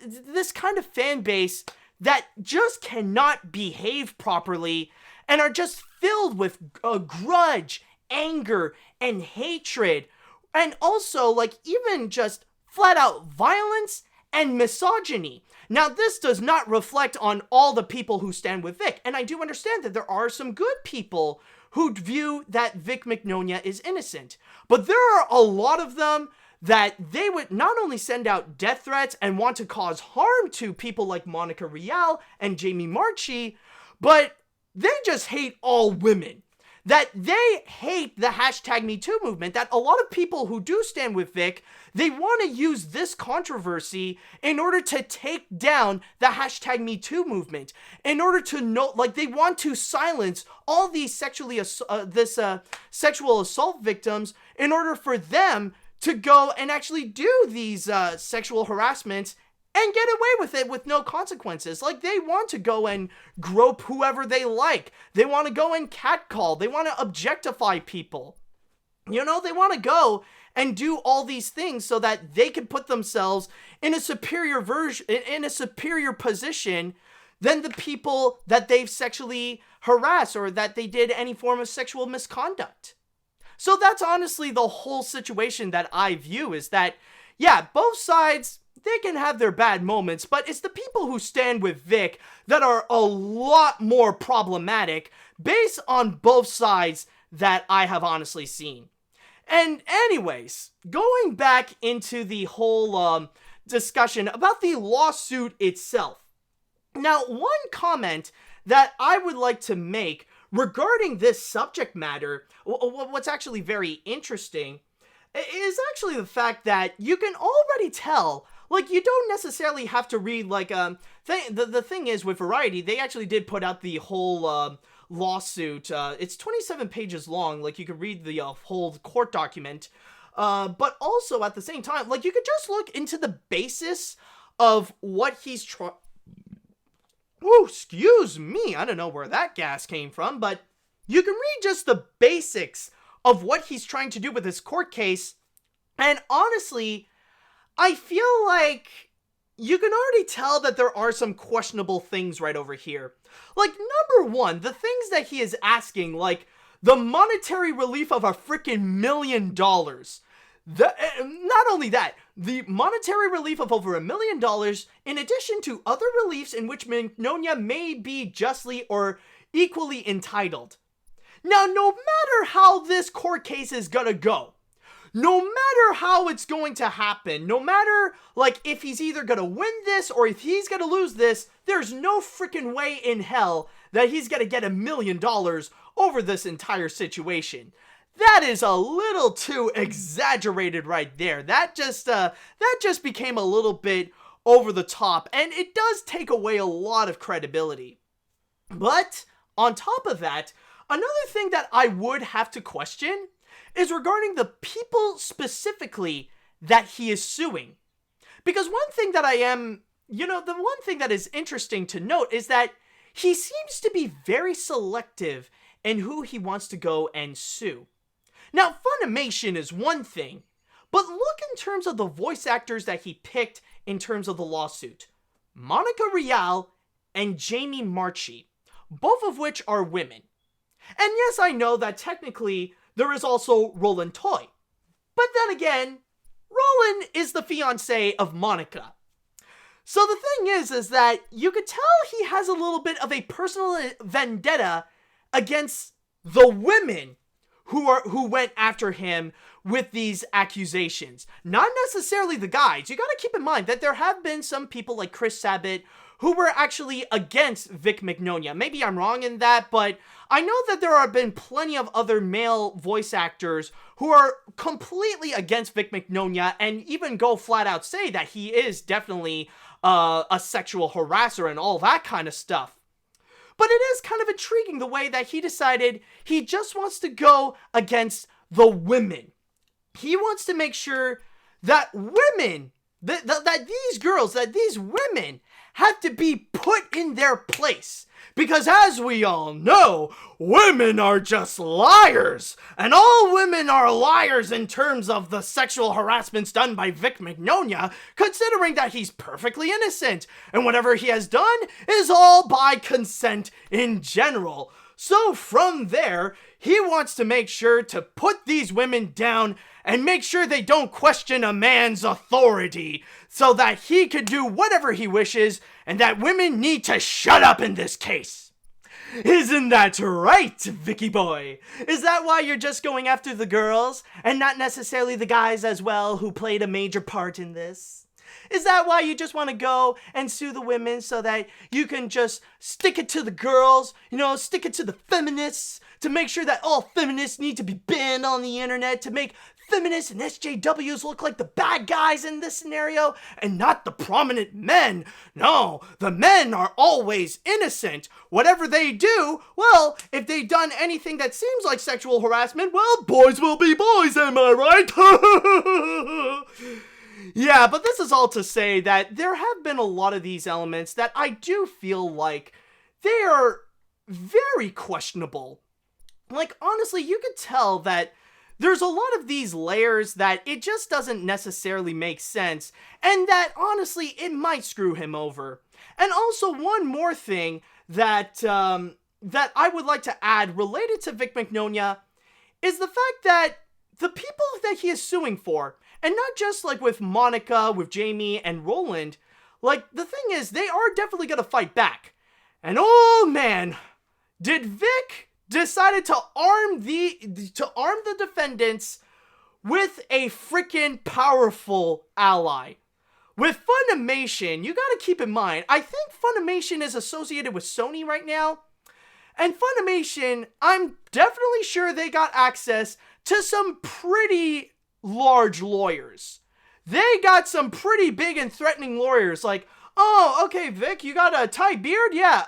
this kind of fan base that just cannot behave properly and are just filled with grudge, anger, and hatred. And also, like, even just flat out violence and misogyny. Now, this does not reflect on all the people who stand with Vic. And I do understand that there are some good people who view that Vic Mignogna is innocent. But there are a lot of them that they would not only send out death threats and want to cause harm to people like Monica Rial and Jamie Marchi, but they just hate all women. That they hate the hashtag #MeToo movement, that a lot of people who do stand with Vic, they want to use this controversy in order to take down the hashtag #MeToo movement, in order to know, like, they want to silence all these sexual assault victims in order for them to go and actually do these sexual harassments and get away with it with no consequences. Like, they want to go and grope whoever they like. They want to go and catcall. They want to objectify people. You know, they want to go and do all these things so that they can put themselves in a superior position than the people that they've sexually harassed or that they did any form of sexual misconduct. So that's honestly the whole situation that I view, is that, yeah, both sides, they can have their bad moments, but it's the people who stand with Vic that are a lot more problematic based on both sides that I have honestly seen. And anyways, going back into the whole discussion about the lawsuit itself. Now, one comment that I would like to make regarding this subject matter, what's actually very interesting, is actually the fact that you can already tell, like, you don't necessarily have to read, like, the thing is, with Variety, they actually did put out the whole lawsuit. It's 27 pages long, like, you could read the whole court document, but also at the same time, like, you could just look into the basis of what he's trying. Oh, excuse me, I don't know where that gas came from, but you can read just the basics of what he's trying to do with this court case, and honestly, I feel like you can already tell that there are some questionable things right over here. Like, number one, the things that he is asking, like the monetary relief of a freaking $1 million. Not only that, the monetary relief of over $1 million, in addition to other reliefs in which Mignogna may be justly or equally entitled. Now, no matter how this court case is gonna go, no matter how it's going to happen, no matter, like, if he's either gonna win this or if he's gonna lose this, there's no freaking way in hell that he's gonna get $1 million over this entire situation. That is a little too exaggerated right there. That just became a little bit over the top, and it does take away a lot of credibility. But on top of that, another thing that I would have to question is regarding the people specifically that he is suing. Because one thing that the one thing that is interesting to note is that he seems to be very selective in who he wants to go and sue. Now, Funimation is one thing, but look in terms of the voice actors that he picked in terms of the lawsuit. Monica Rial and Jamie Marchi, both of which are women. And yes, I know that technically there is also Roland Toy. But then again, Roland is the fiancé of Monica. So the thing is that you could tell he has a little bit of a personal vendetta against the women who went after him with these accusations. Not necessarily the guys. You gotta keep in mind that there have been some people like Chris Sabat who were actually against Vic Mignogna. Maybe I'm wrong in that, but I know that there have been plenty of other male voice actors who are completely against Vic Mignogna and even go flat out say that he is definitely a sexual harasser and all that kind of stuff. But it is kind of intriguing the way that he decided he just wants to go against the women. He wants to make sure that women, that these women have to be put in their place. Because as we all know, women are just liars. And all women are liars in terms of the sexual harassments done by Vic Mignogna, considering that he's perfectly innocent. And whatever he has done is all by consent in general. So from there, he wants to make sure to put these women down and make sure they don't question a man's authority so that he can do whatever he wishes and that women need to shut up in this case. Isn't that right, Vicky boy? Is that why you're just going after the girls and not necessarily the guys as well who played a major part in this? Is that why you just want to go and sue the women so that you can just stick it to the girls, stick it to the feminists, to make sure that all feminists need to be banned on the internet, to make feminists and SJWs look like the bad guys in this scenario and not the prominent men? No, the men are always innocent. Whatever they do, well, if they've done anything that seems like sexual harassment, well, boys will be boys, am I right? Yeah, but this is all to say that there have been a lot of these elements that I do feel like they are very questionable. Like, honestly, you could tell that there's a lot of these layers that it just doesn't necessarily make sense, and that, honestly, it might screw him over. And also, one more thing that I would like to add related to Vic Mignogna is the fact that the people that he is suing for, and not just like with Monica, with Jamie, and Roland, like, the thing is, they are definitely gonna fight back. And oh man, did Vic decided to arm the defendants with a freaking powerful ally. With Funimation, you gotta keep in mind, I think Funimation is associated with Sony right now. And Funimation, I'm definitely sure they got access to some pretty large lawyers. They got some pretty big and threatening lawyers, like, oh, okay, Vic, you got a Thai beard? Yeah,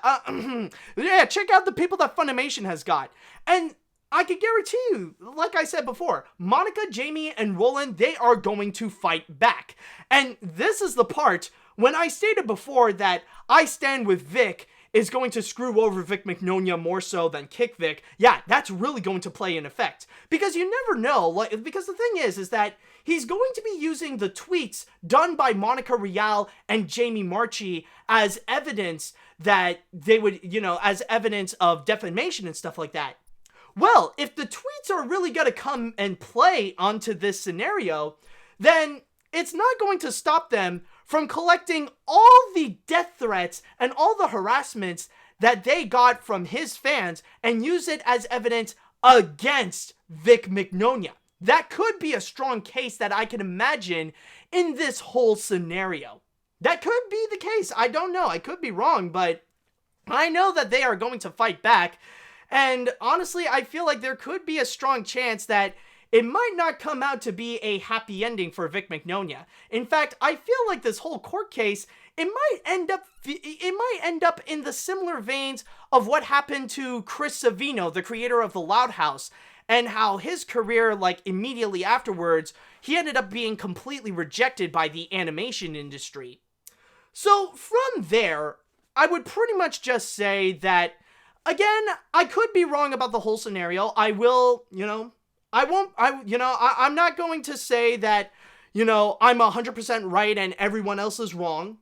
yeah, check out the people that Funimation has got. And I can guarantee you, like I said before, Monica, Jamie, and Roland, they are going to fight back. And this is the part when I stated before that I stand with Vic is going to screw over Vic Mignogna more so than kick Vic. Yeah, that's really going to play in effect. Because you never know, because the thing is that he's going to be using the tweets done by Monica Rial and Jamie Marchi as evidence that they would, as evidence of defamation and stuff like that. Well, if the tweets are really going to come and play onto this scenario, then it's not going to stop them from collecting all the death threats and all the harassments that they got from his fans and use it as evidence against Vic Mignogna. That could be a strong case that I can imagine in this whole scenario. That could be the case. I don't know. I could be wrong, but I know that they are going to fight back. And honestly, I feel like there could be a strong chance that it might not come out to be a happy ending for Vic Mignogna. In fact, I feel like this whole court case, it might end up in the similar veins of what happened to Chris Savino, the creator of The Loud House, and how his career, like, immediately afterwards, he ended up being completely rejected by the animation industry. So from there, I would pretty much just say that, again, I could be wrong about the whole scenario. I will, I'm not going to say that, I'm 100% right and everyone else is wrong.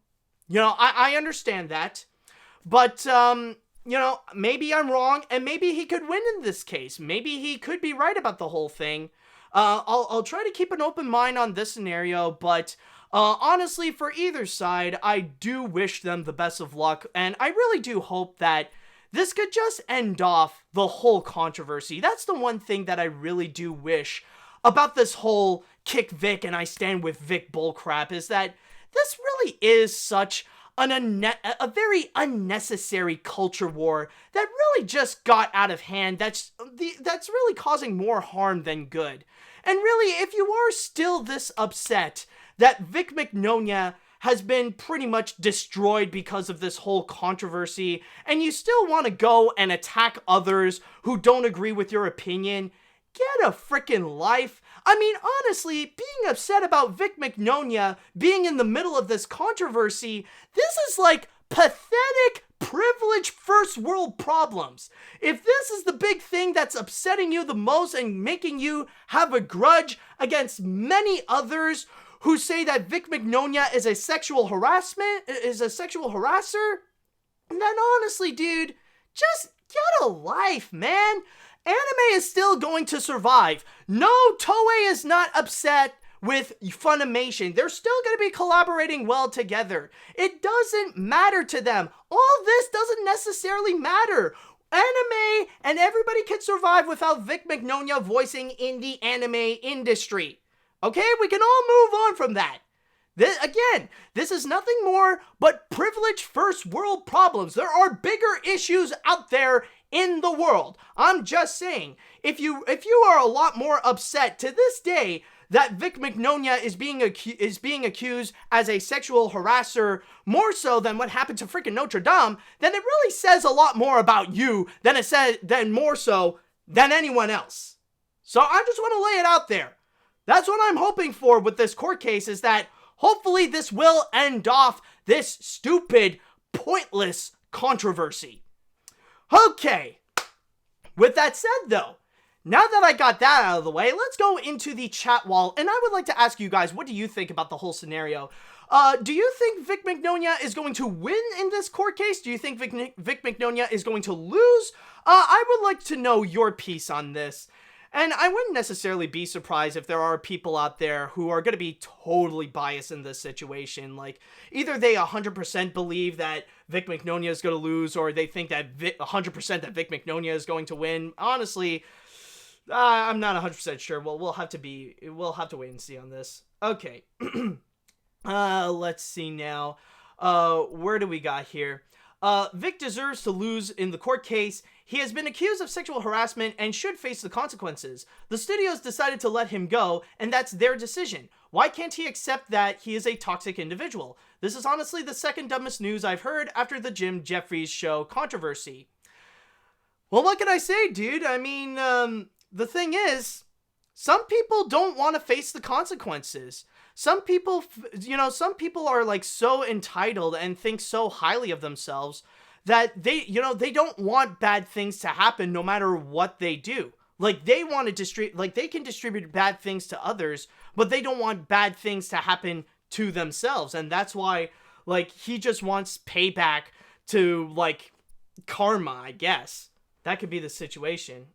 I understand that. But, maybe I'm wrong and maybe he could win in this case. Maybe he could be right about the whole thing. I'll try to keep an open mind on this scenario, but honestly, for either side, I do wish them the best of luck, and I really do hope that this could just end off the whole controversy. That's the one thing that I really do wish about this whole kick Vic and I stand with Vic bullcrap, is that this really is such a very unnecessary culture war that really just got out of hand. That's really causing more harm than good. And really, if you are still this upset that Vic Mignogna has been pretty much destroyed because of this whole controversy, and you still want to go and attack others who don't agree with your opinion, get a freaking life. I mean, honestly, being upset about Vic Mignogna being in the middle of this controversy, this is like pathetic, privileged first world problems. If this is the big thing that's upsetting you the most and making you have a grudge against many others who say that Vic Mignogna is a sexual harasser, then honestly, dude, just get a life, man. Anime is still going to survive. No, Toei is not upset with Funimation. They're still going to be collaborating well together. It doesn't matter to them. All this doesn't necessarily matter. Anime and everybody can survive without Vic Mignogna voicing in the anime industry. Okay, we can all move on from that. This is nothing more but privileged first world problems. There are bigger issues out there in the world. I'm just saying, if you are a lot more upset to this day that Vic Mignogna is being accused as a sexual harasser more so than what happened to freaking Notre Dame, then it really says a lot more about you than more so than anyone else. So I just want to lay it out there. That's what I'm hoping for with this court case, is that hopefully this will end off this stupid, pointless controversy. Okay. With that said, though, now that I got that out of the way, let's go into the chat wall, and I would like to ask you guys, what do you think about the whole scenario? Do you think Vic Mignogna is going to win in this court case? Do you think Vic Mignogna is going to lose? I would like to know your piece on this. And I wouldn't necessarily be surprised if there are people out there who are going to be totally biased in this situation. Like, either they 100% believe that Vic Mignogna is going to lose, or they think that 100% that Vic Mignogna is going to win. Honestly, I'm not 100% sure. Well, we'll have to wait and see on this. Okay. Let's see now. Where do we got here? Vic deserves to lose in the court case. He has been accused of sexual harassment and should face the consequences. The studios decided to let him go, and that's their decision. Why can't he accept that he is a toxic individual? This is honestly the second dumbest news I've heard after the Jim Jeffries show controversy. Well, what can I say, dude? I mean, the thing is, some people don't want to face the consequences. Some people are like so entitled and think so highly of themselves that they don't want bad things to happen no matter what they do. Like, they want to they can distribute bad things to others, but they don't want bad things to happen to themselves. And that's why, like, he just wants payback to, like, karma, I guess. That could be the situation.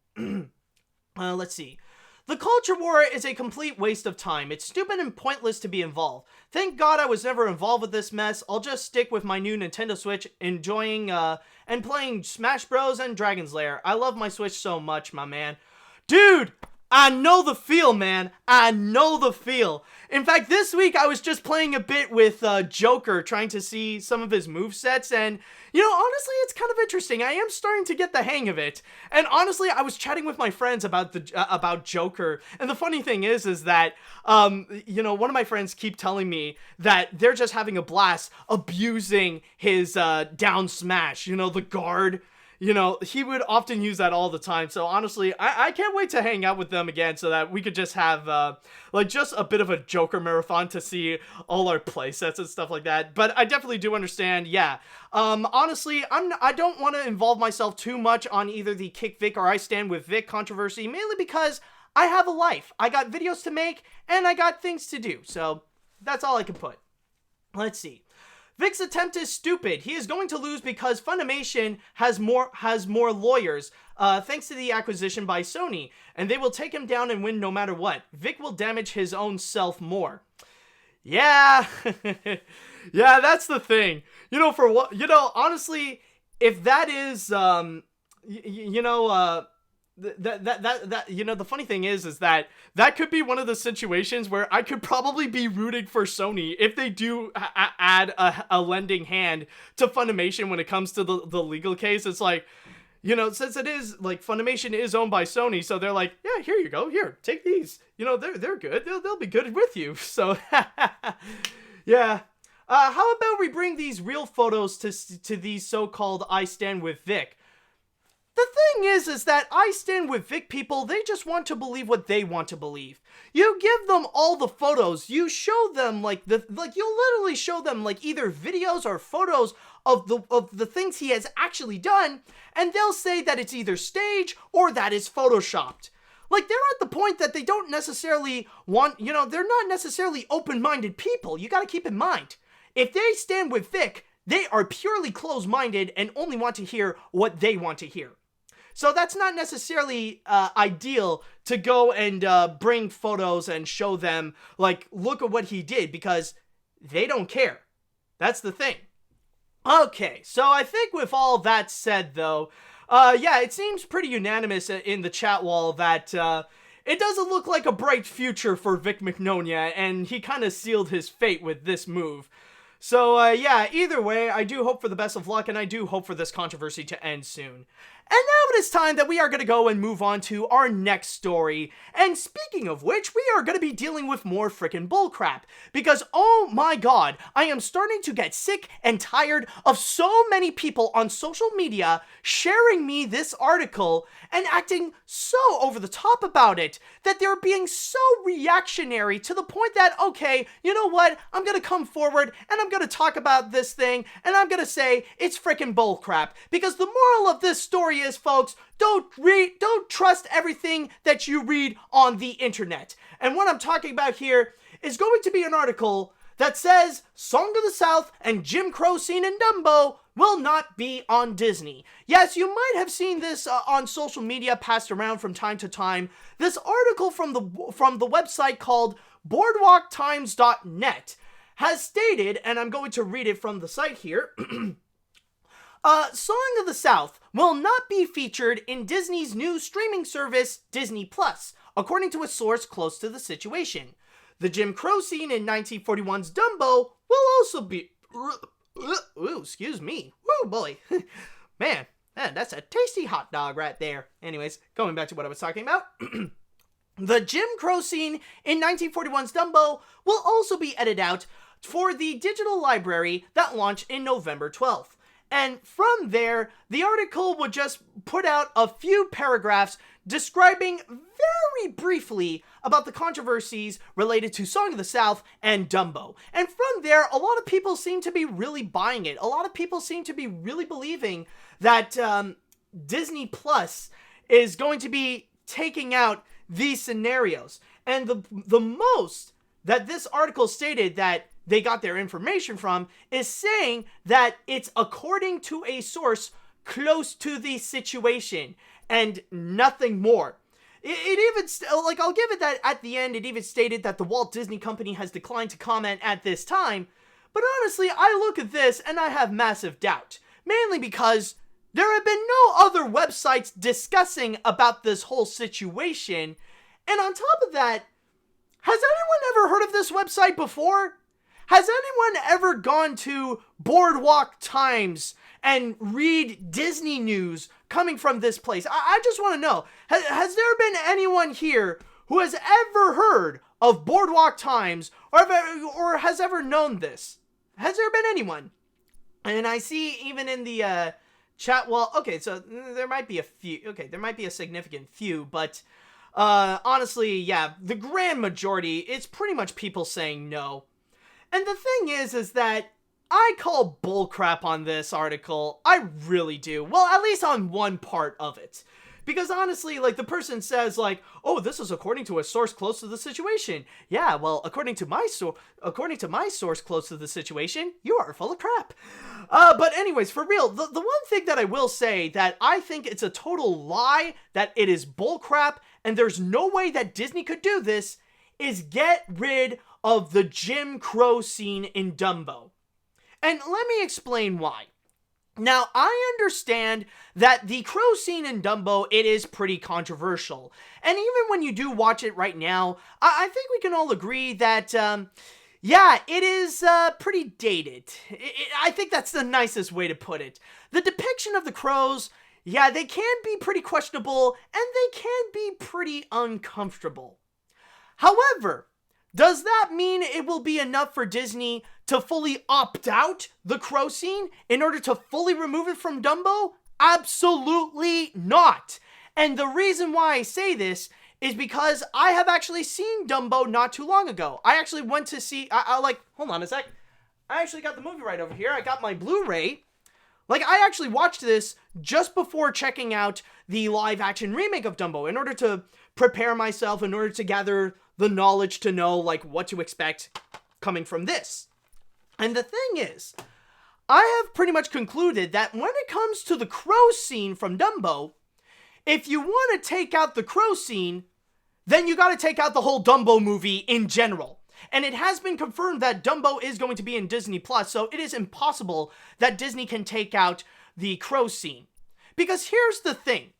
Let's see. The culture war is a complete waste of time. It's stupid and pointless to be involved. Thank God I was never involved with this mess. I'll just stick with my new Nintendo Switch, enjoying and playing Smash Bros. And Dragon's Lair. I love my Switch so much, my man. Dude, I know the feel, man. I know the feel. In fact, this week I was just playing a bit with Joker, trying to see some of his movesets, and, honestly, it's kind of interesting. I am starting to get the hang of it. And honestly, I was chatting with my friends about Joker, and the funny thing is that, one of my friends keep telling me that they're just having a blast abusing his down smash, the guard. He would often use that all the time. So honestly, I can't wait to hang out with them again so that we could just have, just a bit of a Joker marathon to see all our playsets and stuff like that. But I definitely do understand, yeah. Honestly, I don't want to involve myself too much on either the Kick Vic or I Stand With Vic controversy, mainly because I have a life. I got videos to make, and I got things to do. So that's all I can put. Let's see. Vic's attempt is stupid. He is going to lose because Funimation has more lawyers, thanks to the acquisition by Sony, and they will take him down and win no matter what. Vic will damage his own self more. Yeah, yeah, that's the thing. Honestly, if that is, the funny thing is that could be one of the situations where I could probably be rooting for Sony if they do add a lending hand to Funimation when it comes to the legal case. It's like, since it is, like, Funimation is owned by Sony, so they're like, yeah, here you go, here, take these. They're good, they'll be good with you, so, yeah. How about we bring these real photos to these so-called I Stand With Vic? The thing is that I Stand With Vic people, they just want to believe what they want to believe. You give them all the photos, you show them, you literally show them, either videos or photos of the things he has actually done, and they'll say that it's either stage or that it's photoshopped. Like, they're at the point that they don't necessarily want, they're not necessarily open-minded people. You gotta keep in mind. If they stand with Vic, they are purely closed-minded and only want to hear what they want to hear. So that's not necessarily ideal to go and bring photos and show them, look at what he did, because they don't care. That's the thing. Okay, so I think with all that said, though, yeah, it seems pretty unanimous in the chat wall that it doesn't look like a bright future for Vic Mignogna, and he kind of sealed his fate with this move. So, yeah, either way, I do hope for the best of luck, and I do hope for this controversy to end soon. And now it is time that we are going to go and move on to our next story. And speaking of which, we are going to be dealing with more frickin' bullcrap. Because, oh my god, I am starting to get sick and tired of so many people on social media sharing me this article and acting so over the top about it that they're being so reactionary to the point that, okay, you know what, I'm going to come forward and I'm going to talk about this thing and I'm going to say it's frickin' bullcrap. Because the moral of this story is, folks, don't trust everything that you read on the internet. And what I'm talking about here is going to be an article that says Song of the South and Jim Crow scene in Dumbo will not be on Disney. Yes, you might have seen this on social media passed around from time to time. This article from the website called boardwalktimes.net has stated, and I'm going to read it from the site here, Song of the South will not be featured in Disney's new streaming service, Disney Plus, according to a source close to the situation. The Jim Crow scene in 1941's Dumbo will also be... Ooh, excuse me. Woo, boy. Man, that's a tasty hot dog right there. Anyways, going back to what I was talking about. The Jim Crow scene in 1941's Dumbo will also be edited out for the digital library that launched in November 12th. And from there, the article would just put out a few paragraphs describing very briefly about the controversies related to Song of the South and Dumbo. And from there, a lot of people seem to be really buying it. A lot of people seem to be really believing that Disney Plus is going to be taking out these scenarios. And the most that this article stated that they got their information from is saying that it's according to a source close to the situation and nothing more. It even, like, I'll give it that at the end, it even stated that the Walt Disney Company has declined to comment at this time. But honestly, I look at this and I have massive doubt. Mainly because there have been no other websites discussing about this whole situation. And on top of that, has anyone ever heard of this website before? Has anyone ever gone to Boardwalk Times and read Disney news coming from this place? I just want to know, has there been anyone here who has ever heard of Boardwalk Times or has ever known this? Has there been anyone? And I see even in the chat, well, okay, so there might be a few, okay, there might be a significant few, but honestly, yeah, the grand majority, it's pretty much people saying no. And the thing is that I call bullcrap on this article. I really do. Well, at least on one part of it. Because honestly, like, the person says, like, oh, this is according to a source close to the situation. Yeah, well, according to my source close to the situation, you are full of crap. But anyways, for real, the one thing that I will say that I think it's a total lie, that it is bullcrap, and there's no way that Disney could do this, is get rid of the Jim Crow scene in Dumbo. And let me explain why. Now, I understand that the Crow scene in Dumbo, it is pretty controversial. And even when you do watch it right now, I think we can all agree that, yeah, it is pretty dated. I think that's the nicest way to put it. The depiction of the crows, yeah, they can be pretty questionable, and they can be pretty uncomfortable. However, does that mean it will be enough for Disney to fully opt out the Crow scene in order to fully remove it from Dumbo? Absolutely not. And the reason why I say this is because I have actually seen Dumbo not too long ago. I actually went to see, hold on a sec. I actually got the movie right over here. I got my Blu-ray. Like, I actually watched this just before checking out the live-action remake of Dumbo in order to prepare myself, in order to gather the knowledge to know, like, what to expect coming from this. And the thing is, I have pretty much concluded that when it comes to the Crow scene from Dumbo, if you want to take out the Crow scene, then you gotta take out the whole Dumbo movie in general. And it has been confirmed that Dumbo is going to be in Disney Plus, so it is impossible that Disney can take out the Crow scene. Because here's the thing.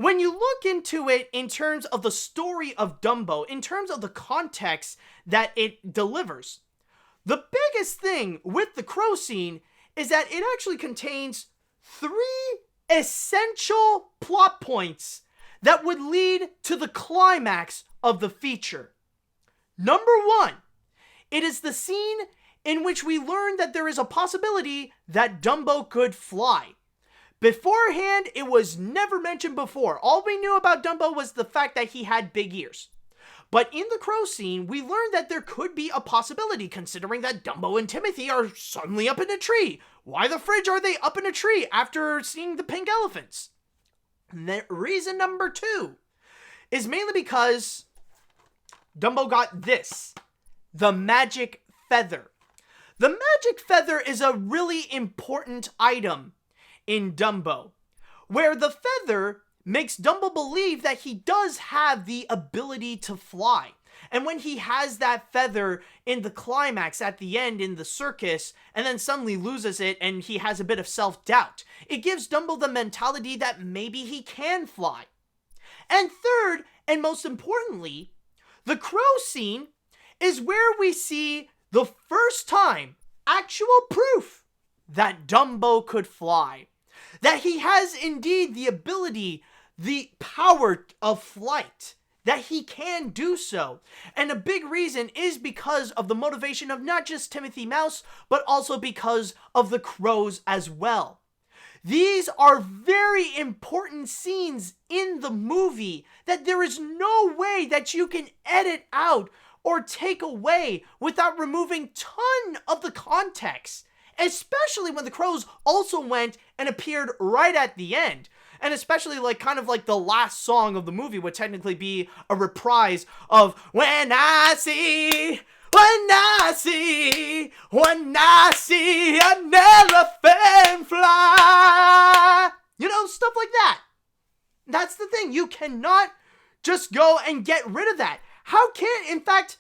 when you look into it in terms of the story of Dumbo, in terms of the context that it delivers, the biggest thing with the crow scene is that it actually contains 3 essential plot points that would lead to the climax of the feature. Number 1, it is the scene in which we learn that there is a possibility that Dumbo could fly. Beforehand, it was never mentioned before. All we knew about Dumbo was the fact that he had big ears. But in the crow scene, we learned that there could be a possibility, considering that Dumbo and Timothy are suddenly up in a tree. Why the fridge are they up in a tree after seeing the pink elephants? And the reason number 2 is mainly because Dumbo got this, the magic feather. The magic feather is a really important item in Dumbo, where the feather makes Dumbo believe that he does have the ability to fly. And when he has that feather in the climax at the end in the circus, and then suddenly loses it and he has a bit of self-doubt, it gives Dumbo the mentality that maybe he can fly. And third, and most importantly, the crow scene is where we see the first time actual proof that Dumbo could fly. That he has indeed the ability, the power of flight, that he can do so. And a big reason is because of the motivation of not just Timothy Mouse, but also because of the crows as well. These are very important scenes in the movie that there is no way that you can edit out or take away without removing ton of the context. Especially when the crows also went and appeared right at the end. And especially kind of like the last song of the movie would technically be a reprise of When I see an elephant fly. You know, stuff like that. That's the thing. You cannot just go and get rid of that. In fact,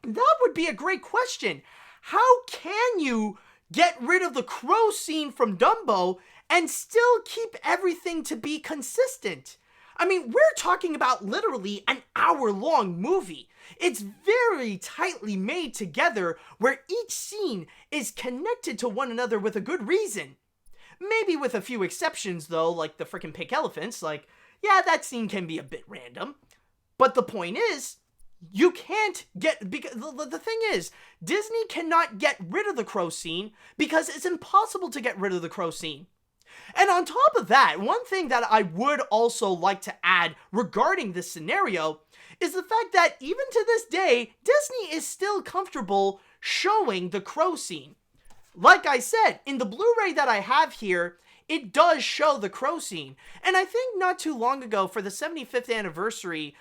that would be a great question. How can you get rid of the crow scene from Dumbo and still keep everything to be consistent? I mean, we're talking about literally an hour-long movie. It's very tightly made together where each scene is connected to one another with a good reason. Maybe with a few exceptions, though, like the freaking pink elephants. Yeah, that scene can be a bit random. But the point is, you can't because the thing is, Disney cannot get rid of the crow scene because it's impossible to get rid of the crow scene. And on top of that, one thing that I would also like to add regarding this scenario is the fact that even to this day, Disney is still comfortable showing the crow scene. Like I said, in the Blu-ray that I have here, it does show the crow scene. And I think not too long ago, for the 75th anniversary,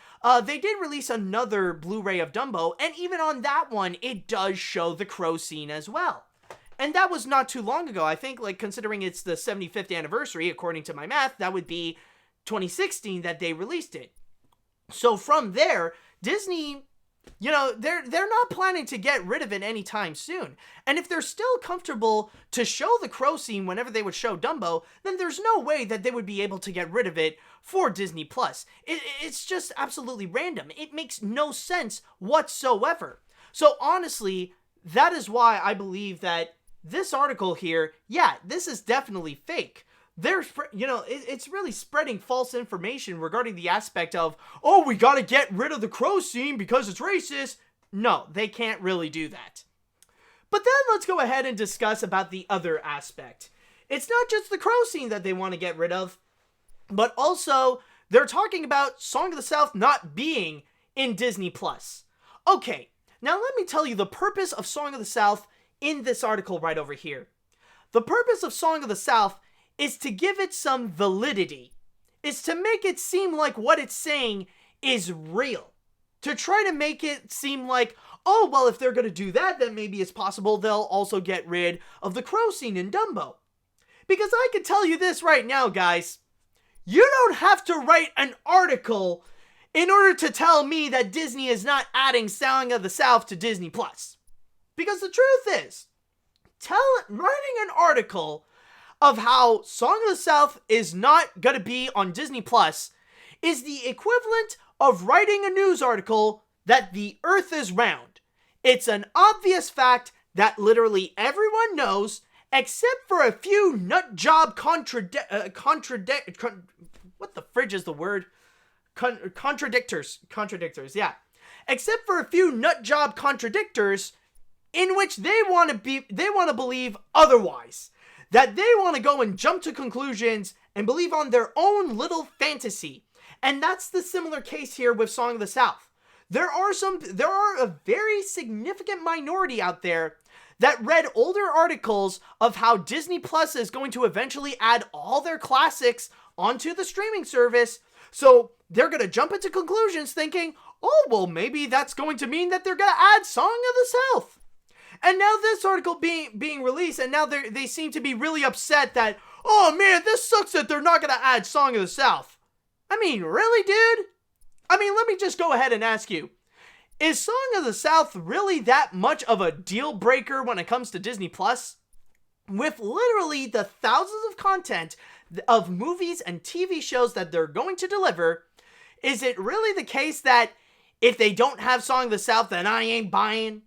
they did release another Blu-ray of Dumbo, and even on that one, it does show the crow scene as well. And that was not too long ago. I think, considering it's the 75th anniversary, according to my math, that would be 2016 that they released it. So from there, Disney, they're not planning to get rid of it anytime soon. And if they're still comfortable to show the crow scene whenever they would show Dumbo, then there's no way that they would be able to get rid of it for Disney+. It's just absolutely random. It makes no sense whatsoever. So honestly, that is why I believe that this article here, yeah, this is definitely fake. It's really spreading false information regarding the aspect of, oh, we gotta get rid of the crow scene because it's racist. No, they can't really do that. But then let's go ahead and discuss about the other aspect. It's not just the crow scene that they want to get rid of, but also they're talking about Song of the South not being in Disney+. Okay, now let me tell you the purpose of Song of the South in this article right over here. The purpose of Song of the South is to give it some validity. Is to make it seem like what it's saying is real. To try to make it seem like, oh, well, if they're going to do that, then maybe it's possible they'll also get rid of the crow scene in Dumbo. Because I can tell you this right now, guys. You don't have to write an article in order to tell me that Disney is not adding Song of the South to Disney+. Because the truth is, writing an article of how Song of the South is not going to be on Disney Plus is the equivalent of writing a news article that the Earth is round. It's an obvious fact that literally everyone knows, except for a few nutjob what the fridge is the word? Contradictors, yeah. Except for a few nutjob contradictors in which they want to believe otherwise. That they want to go and jump to conclusions and believe on their own little fantasy. And that's the similar case here with Song of the South. There are a very significant minority out there that read older articles of how Disney Plus is going to eventually add all their classics onto the streaming service. So they're going to jump into conclusions thinking, oh, well, maybe that's going to mean that they're going to add Song of the South. And now this article being released, and now they seem to be really upset that, oh man, this sucks that they're not going to add Song of the South. I mean, really, dude? I mean, let me just go ahead and ask you, is Song of the South really that much of a deal breaker when it comes to Disney Plus? With literally the thousands of content of movies and TV shows that they're going to deliver, is it really the case that if they don't have Song of the South, then I ain't buying?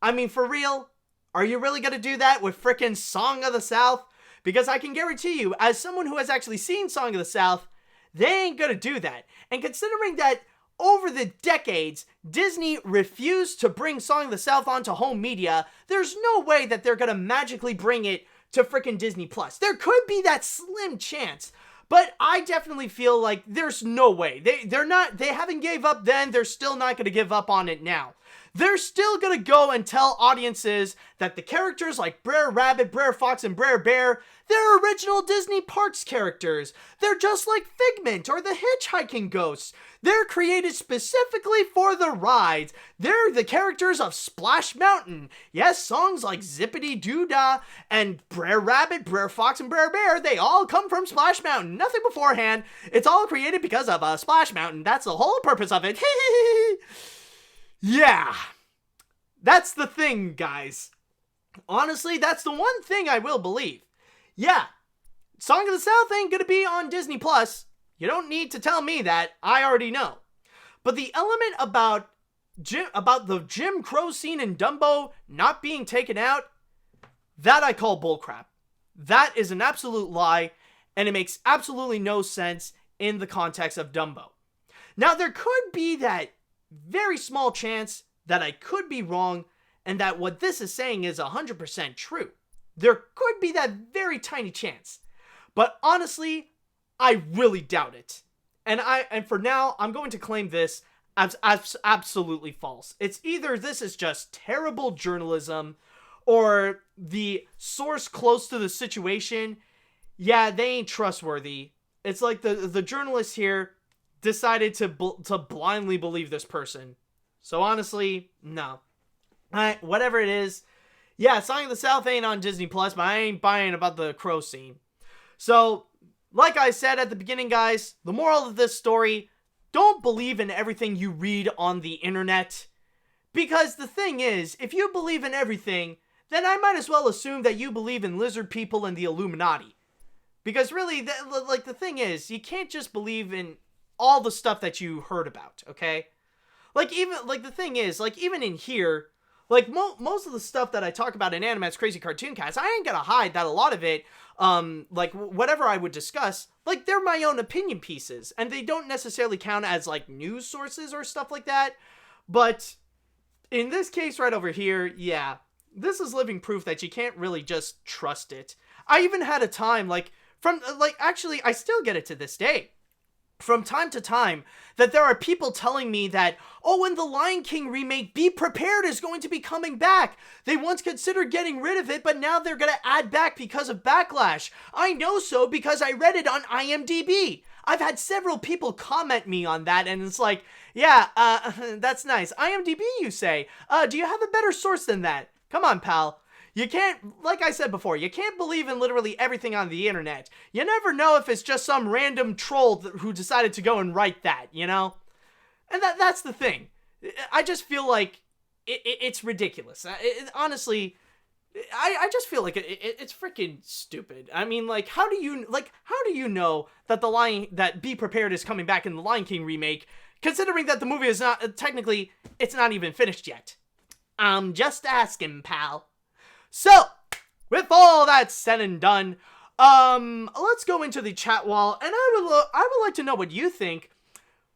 I mean, for real? Are you really going to do that with frickin' Song of the South? Because I can guarantee you, as someone who has actually seen Song of the South, they ain't going to do that. And considering that over the decades, Disney refused to bring Song of the South onto home media, there's no way that they're going to magically bring it to frickin' Disney Plus. There could be that slim chance, but I definitely feel like there's no way. They haven't gave up then, they're still not going to give up on it now. They're still going to go and tell audiences that the characters like Brer Rabbit, Brer Fox, and Brer Bear, they're original Disney Parks characters. They're just like Figment or the Hitchhiking Ghosts. They're created specifically for the rides. They're the characters of Splash Mountain. Yes, songs like Zippity Doo Dah and Brer Rabbit, Brer Fox, and Brer Bear, they all come from Splash Mountain. Nothing beforehand. It's all created because of Splash Mountain. That's the whole purpose of it. Yeah, that's the thing, guys. Honestly, that's the one thing I will believe. Yeah, Song of the South ain't gonna be on Disney Plus. You don't need to tell me that. I already know. But the element about the Jim Crow scene in Dumbo not being taken out, that I call bullcrap. That is an absolute lie, and it makes absolutely no sense in the context of Dumbo. Now, there could be that very small chance that I could be wrong and that what this is saying is 100% true. There could be that very tiny chance. But honestly, I really doubt it. And for now, I'm going to claim this as absolutely false. It's either this is just terrible journalism or the source close to the situation, yeah, they ain't trustworthy. It's like the journalist here decided to blindly believe this person. So honestly, no. Whatever it is, yeah, Song of the South ain't on Disney Plus, but I ain't buying about the crow scene. So, like I said at the beginning, guys, the moral of this story, don't believe in everything you read on the internet. Because the thing is, if you believe in everything, then I might as well assume that you believe in lizard people and the Illuminati. Because really, the thing is, you can't just believe in all the stuff that you heard about, okay? The thing is, even in here, most of the stuff that I talk about in AniMat's Crazy Cartoon Cast, I ain't gonna hide that a lot of it, whatever I would discuss, they're my own opinion pieces, and they don't necessarily count as, news sources or stuff like that, but in this case right over here, yeah, this is living proof that you can't really just trust it. I even had a time, actually, I still get it to this day. From time to time, that there are people telling me that, oh, when the Lion King remake, Be Prepared is going to be coming back. They once considered getting rid of it, but now they're going to add back because of backlash. I know so because I read it on IMDb. I've had several people comment me on that, and it's like, yeah, that's nice. IMDb, you say? Do you have a better source than that? Come on, pal. You can't, like I said before, you can't believe in literally everything on the internet. You never know if it's just some random troll who decided to go and write that, you know? And that's the thing. I just feel like it's ridiculous. Honestly, I just feel like it's freaking stupid. I mean, like, how do you know that that Be Prepared is coming back in the Lion King remake, considering that the movie is not, technically, it's not even finished yet? I'm just asking, pal. So, with all that said and done, let's go into the chat wall, and I would like to know what you think.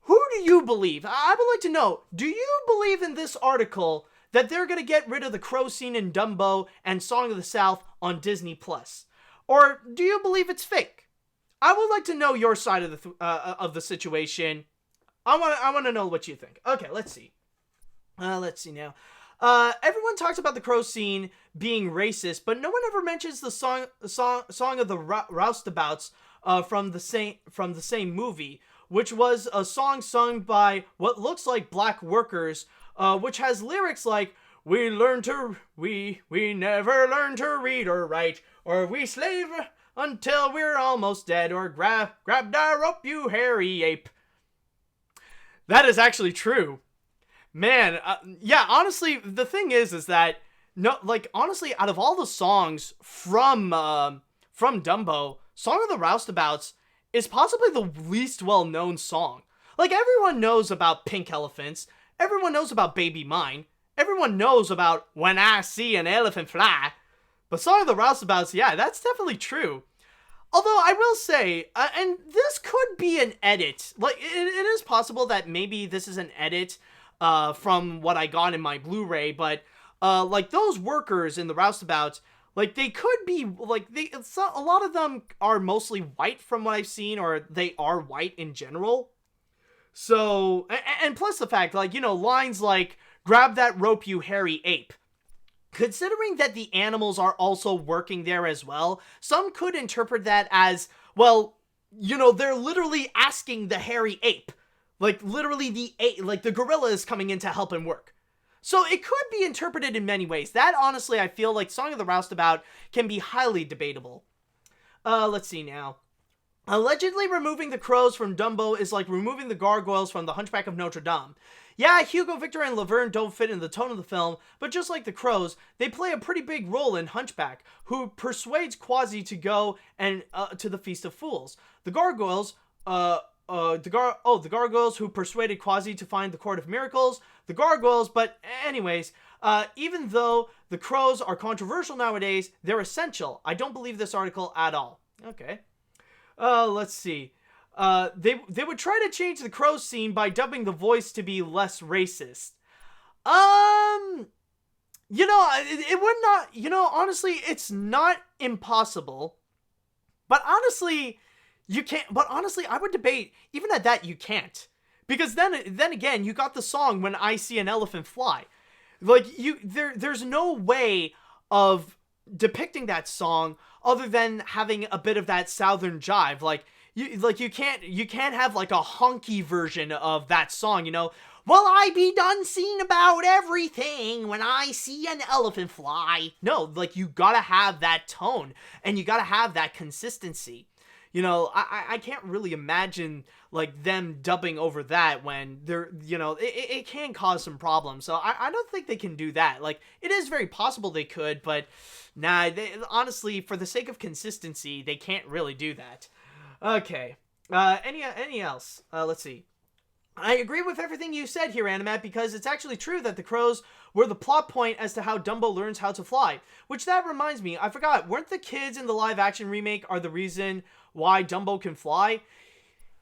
Who do you believe? I would like to know, do you believe in this article that they're going to get rid of the crow scene in Dumbo and Song of the South on Disney Plus? Or do you believe it's fake? I would like to know your side of the situation. I want to know what you think. Okay, let's see. Let's see now. Everyone talks about the crow scene being racist, but no one ever mentions the song of the Roustabouts from the same movie, which was a song sung by what looks like black workers, which has lyrics like, we never learn to read or write, or we slave until we're almost dead, or grab that rope, you hairy ape. That is actually true. Man, yeah, honestly, the thing is that, no, like, honestly, out of all the songs from Dumbo, Song of the Roustabouts is possibly the least well-known song. Like, everyone knows about Pink Elephants, everyone knows about Baby Mine, everyone knows about When I See an Elephant Fly, but Song of the Roustabouts, yeah, that's definitely true. Although, I will say, and this could be an edit, like, it is possible that maybe this is an edit, from what I got in my Blu-ray, but, like, those workers in the Roustabouts, like, they could be, like, a lot of them are mostly white from what I've seen, or they are white in general. So, and plus the fact, like, you know, lines like, grab that rope, you hairy ape. Considering that the animals are also working there as well, some could interpret that as, well, you know, they're literally asking the hairy ape. Like, literally the gorilla is coming in to help him work. So it could be interpreted in many ways. That, honestly, I feel like Song of the Roustabout can be highly debatable. Let's see now. Allegedly removing the crows from Dumbo is like removing the gargoyles from The Hunchback of Notre Dame. Yeah, Hugo, Victor, and Laverne don't fit in the tone of the film, but just like the crows, they play a pretty big role in Hunchback, who persuades Quasi to go and to the Feast of Fools. The gargoyles, the gargoyles who persuaded Quasi to find the Court of Miracles. The gargoyles, but anyways, even though the crows are controversial nowadays, they're essential. I don't believe this article at all. Okay. Let's see. They would try to change the crow scene by dubbing the voice to be less racist. You know, it would not, you know, honestly, it's not impossible. But honestly, you can't, but honestly, I would debate, even at that, you can't. Because then again, you got the song When I See an Elephant Fly. Like, there's no way of depicting that song other than having a bit of that southern jive. Like, you can't have like a honky version of that song, you know? Well, I be done seeing about everything when I see an elephant fly. No, like, you gotta have that tone, and you gotta have that consistency. You know, I can't really imagine, like, them dubbing over that when they're, you know, it can cause some problems. So I don't think they can do that. Like, it is very possible they could, but nah, honestly, for the sake of consistency, they can't really do that. Okay. Any else? Let's see. I agree with everything you said here, AniMat, because it's actually true that the crows were the plot point as to how Dumbo learns how to fly. Which, that reminds me, I forgot, weren't the kids in the live-action remake are the reason why Dumbo can fly?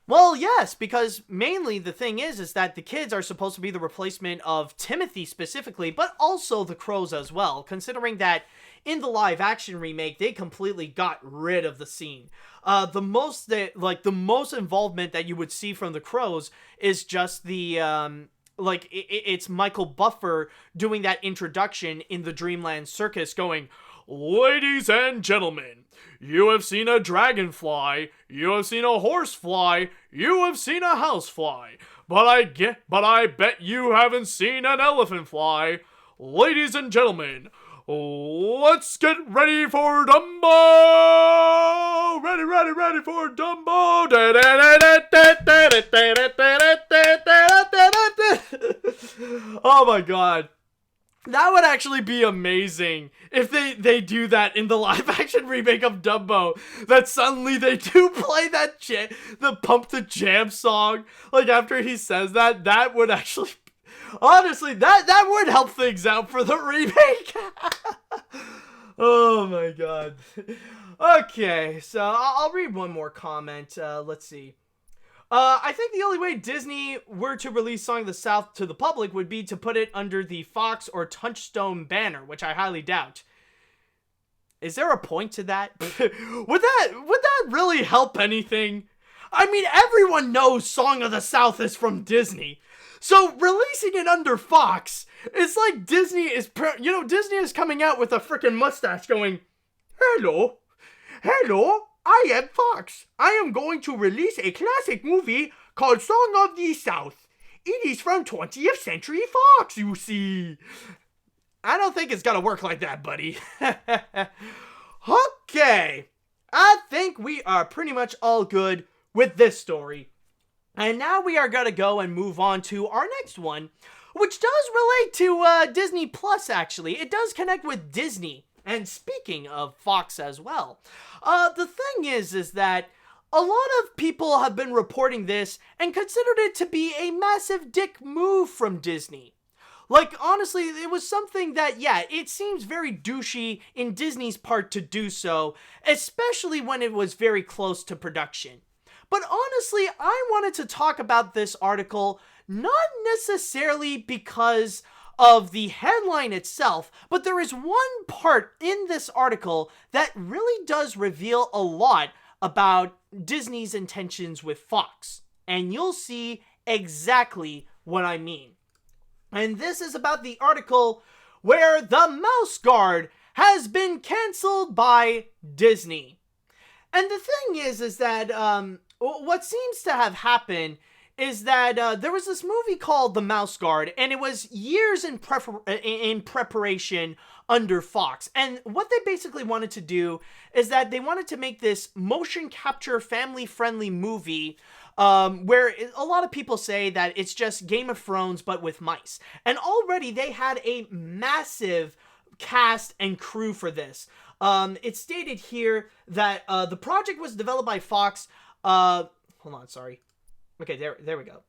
Well, yes, because mainly the thing is that the kids are supposed to be the replacement of Timothy specifically, but also the crows as well, considering that in the live-action remake, they completely got rid of the scene. The most involvement that you would see from the crows is just the, it's Michael Buffer doing that introduction in the Dreamland Circus going, "Ladies and gentlemen, you have seen a dragonfly, you have seen a horsefly, you have seen a housefly, but I bet you haven't seen an elephant fly. Ladies and gentlemen, let's get ready for Dumbo! Ready for Dumbo! Oh my god. That would actually be amazing if they do that in the live action remake of Dumbo. That suddenly they do play that the Pump the Jam song. Like after he says that, that would actually, honestly, that would help things out for the remake. Oh my god. Okay, so I'll read one more comment. Let's see. I think the only way Disney were to release Song of the South to the public would be to put it under the Fox or Touchstone banner, which I highly doubt. Is there a point to that? Would that really help anything? I mean, everyone knows Song of the South is from Disney. So releasing it under Fox, it's like Disney is coming out with a freaking mustache going, Hello, I am Fox. I am going to release a classic movie called Song of the South. It is from 20th Century Fox, you see. I don't think it's gonna work like that, buddy. Okay. I think we are pretty much all good with this story. And now we are gonna go and move on to our next one, which does relate to Disney Plus, actually. It does connect with Disney. And speaking of Fox as well, the thing is that a lot of people have been reporting this and considered it to be a massive dick move from Disney. Like, honestly, it was something that, yeah, it seems very douchey in Disney's part to do so, especially when it was very close to production. But honestly, I wanted to talk about this article not necessarily because of the headline itself, but there is one part in this article that really does reveal a lot about Disney's intentions with Fox. And you'll see exactly what I mean. And this is about the article where the Mouse Guard has been canceled by Disney. And the thing is that what seems to have happened is that there was this movie called The Mouse Guard, and it was years in preparation under Fox. And what they basically wanted to do is that they wanted to make this motion capture family-friendly movie where a lot of people say that it's just Game of Thrones but with mice. And already they had a massive cast and crew for this. It's stated here that the project was developed by Fox. Hold on, sorry. Okay, there we go.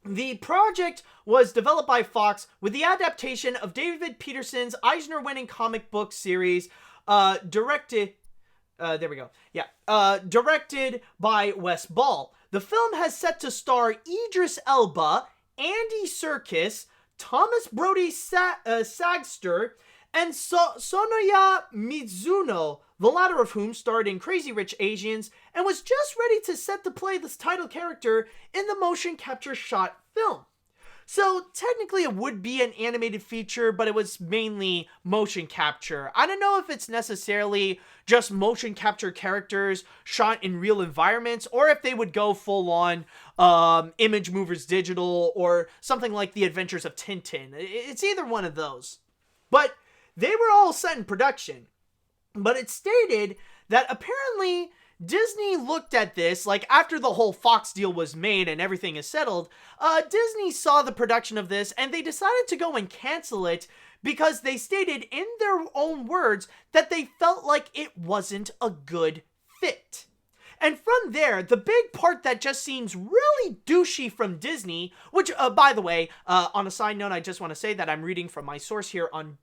The project was developed by Fox with the adaptation of David Peterson's Eisner-winning comic book series, directed by Wes Ball. The film has set to star Idris Elba, Andy Serkis, Thomas Brody Sagster, and Sonoya Mizuno, the latter of whom starred in Crazy Rich Asians and was just ready to set to play this title character in the motion capture shot film. So technically it would be an animated feature, but it was mainly motion capture. I don't know if it's necessarily just motion capture characters shot in real environments, or if they would go full on Image Movers Digital or something like The Adventures of Tintin. It's either one of those. But they were all set in production. But it stated that apparently Disney looked at this, like after the whole Fox deal was made and everything is settled, Disney saw the production of this and they decided to go and cancel it because they stated in their own words that they felt like it wasn't a good fit. And from there, the big part that just seems really douchey from Disney, which, by the way, on a side note, I just want to say that I'm reading from my source here on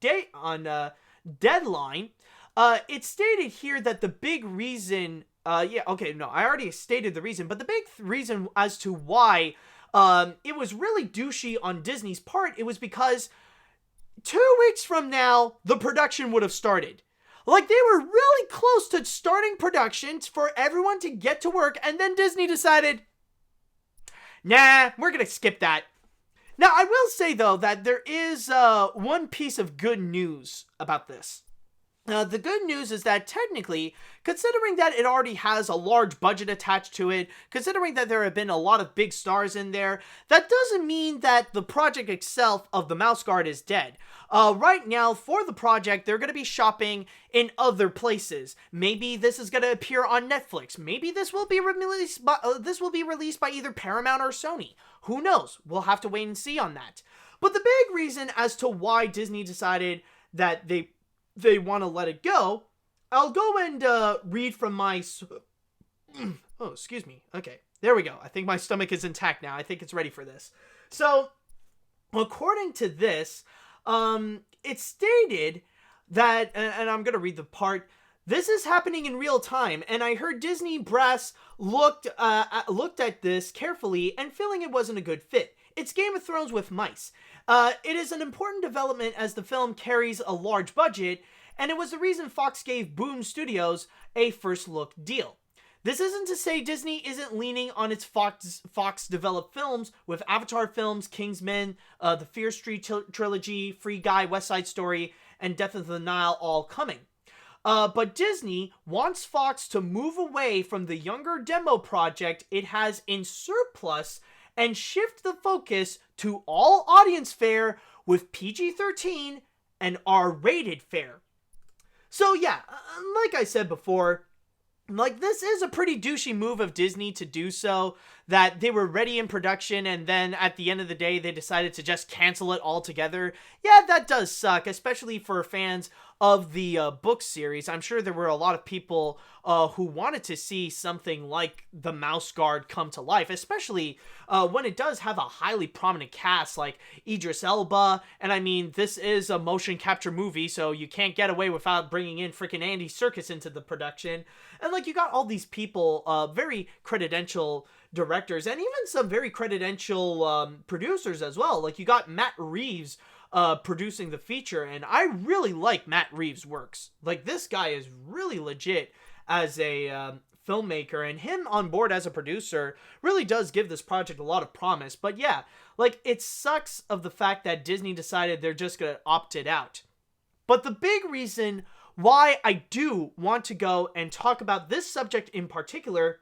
Deadline. It stated here that the big reason, I already stated the reason, but the big reason as to why it was really douchey on Disney's part, it was because 2 weeks from now, the production would have started. Like, they were really close to starting production for everyone to get to work, and then Disney decided, nah, we're gonna skip that. Now, I will say, though, that there is one piece of good news about this. The good news is that technically, considering that it already has a large budget attached to it, considering that there have been a lot of big stars in there, that doesn't mean that the project itself of the Mouse Guard is dead. Right now, for the project, they're going to be shopping in other places. Maybe this is going to appear on Netflix. Maybe this will be released by either Paramount or Sony. Who knows? We'll have to wait and see on that. But the big reason as to why Disney decided that they want to let it go, I'll go and read from my... Oh, excuse me. Okay, there we go. I think my stomach is intact now. I think it's ready for this. So, according to this, it stated that, and I'm going to read the part, this is happening in real time, and I heard Disney brass looked at this carefully and feeling it wasn't a good fit. It's Game of Thrones with mice. It is an important development as the film carries a large budget, and it was the reason Fox gave Boom Studios a first look deal. This isn't to say Disney isn't leaning on its Fox-developed films with Avatar films, Kingsman, the Fear Street trilogy, Free Guy, West Side Story, and Death of the Nile all coming. But Disney wants Fox to move away from the younger demo project it has in surplus and shift the focus to all audience fare with PG-13 and R-rated fare. So yeah, like I said before, like, this is a pretty douchey move of Disney to do so, that they were ready in production and then at the end of the day they decided to just cancel it altogether. Yeah, that does suck, especially for fans of the book series. I'm sure there were a lot of people who wanted to see something like the Mouse Guard come to life, especially when it does have a highly prominent cast like Idris Elba, and I mean, this is a motion capture movie, so you can't get away without bringing in freaking Andy Serkis into the production. And like, you got all these people, very credential directors, and even some very credential producers as well. Like, you got Matt Reeves producing the feature, and I really like Matt Reeves' works. Like, this guy is really legit as a filmmaker, and him on board as a producer really does give this project a lot of promise. But yeah, like, it sucks of the fact that Disney decided they're just gonna opt it out. But the big reason why I do want to go and talk about this subject in particular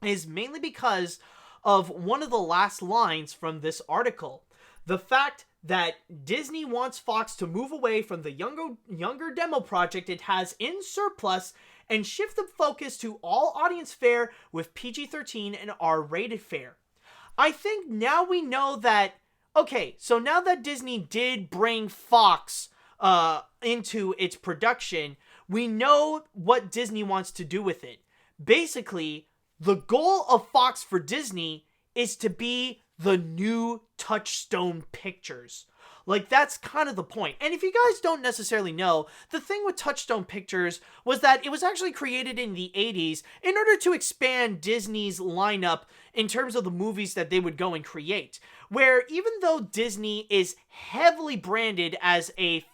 is mainly because of one of the last lines from this article. The fact that Disney wants Fox to move away from the younger demo project it has in surplus and shift the focus to all audience fare with PG-13 and R-rated fare. I think now we know that, okay, so now that Disney did bring Fox into its production, we know what Disney wants to do with it. Basically, the goal of Fox for Disney is to be the new Touchstone Pictures. Like, that's kind of the point. And if you guys don't necessarily know, the thing with Touchstone Pictures was that it was actually created in the 80s in order to expand Disney's lineup in terms of the movies that they would go and create. Where even though Disney is heavily branded as a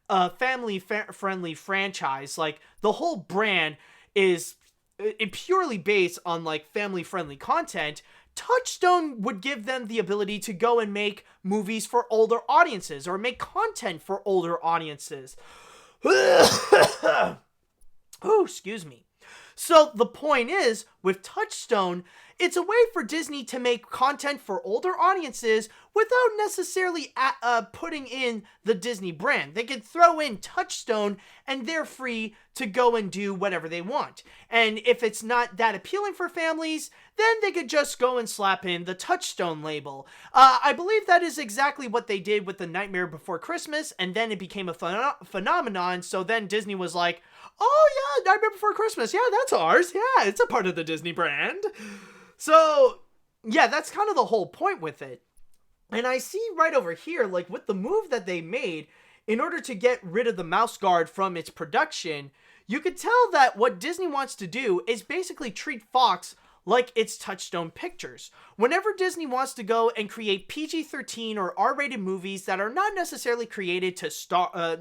family-friendly franchise, like, the whole brand is purely based on, like, family-friendly content, Touchstone would give them the ability to go and make movies for older audiences or make content for older audiences. Oh, excuse me. So the point is, with Touchstone, it's a way for Disney to make content for older audiences without necessarily putting in the Disney brand. They could throw in Touchstone and they're free to go and do whatever they want. And if it's not that appealing for families, then they could just go and slap in the Touchstone label. I believe that is exactly what they did with The Nightmare Before Christmas, and then it became a phenomenon, so then Disney was like, oh yeah, Nightmare Before Christmas, yeah, that's ours, yeah, it's a part of the Disney brand. So, yeah, that's kind of the whole point with it. And I see right over here, like, with the move that they made, in order to get rid of the Mouse Guard from its production, you could tell that what Disney wants to do is basically treat Fox like it's Touchstone Pictures. Whenever Disney wants to go and create PG-13 or R-rated movies that are not necessarily created to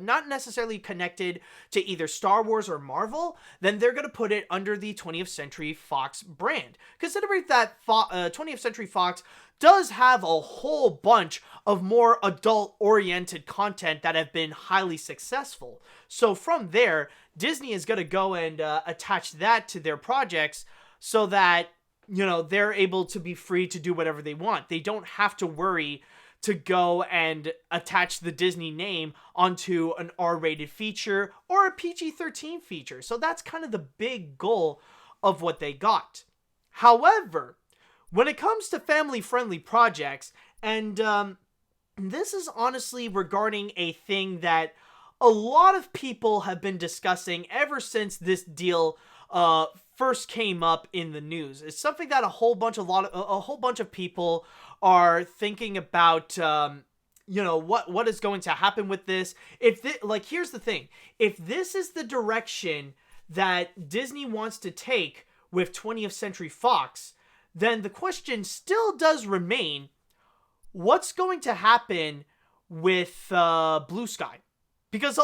not necessarily connected to either Star Wars or Marvel, then they're going to put it under the 20th Century Fox brand. Considering that 20th Century Fox does have a whole bunch of more adult-oriented content that have been highly successful. So from there, Disney is going to go and attach that to their projects so that, you know, they're able to be free to do whatever they want. They don't have to worry to go and attach the Disney name onto an R-rated feature or a PG-13 feature. So that's kind of the big goal of what they got. However, when it comes to family-friendly projects, And this is honestly regarding a thing that a lot of people have been discussing ever since this deal first came up in the news. It's something that a whole bunch of people are thinking about. What is going to happen with this? Here's the thing: if this is the direction that Disney wants to take with 20th Century Fox, then the question still does remain: what's going to happen with Blue Sky? Because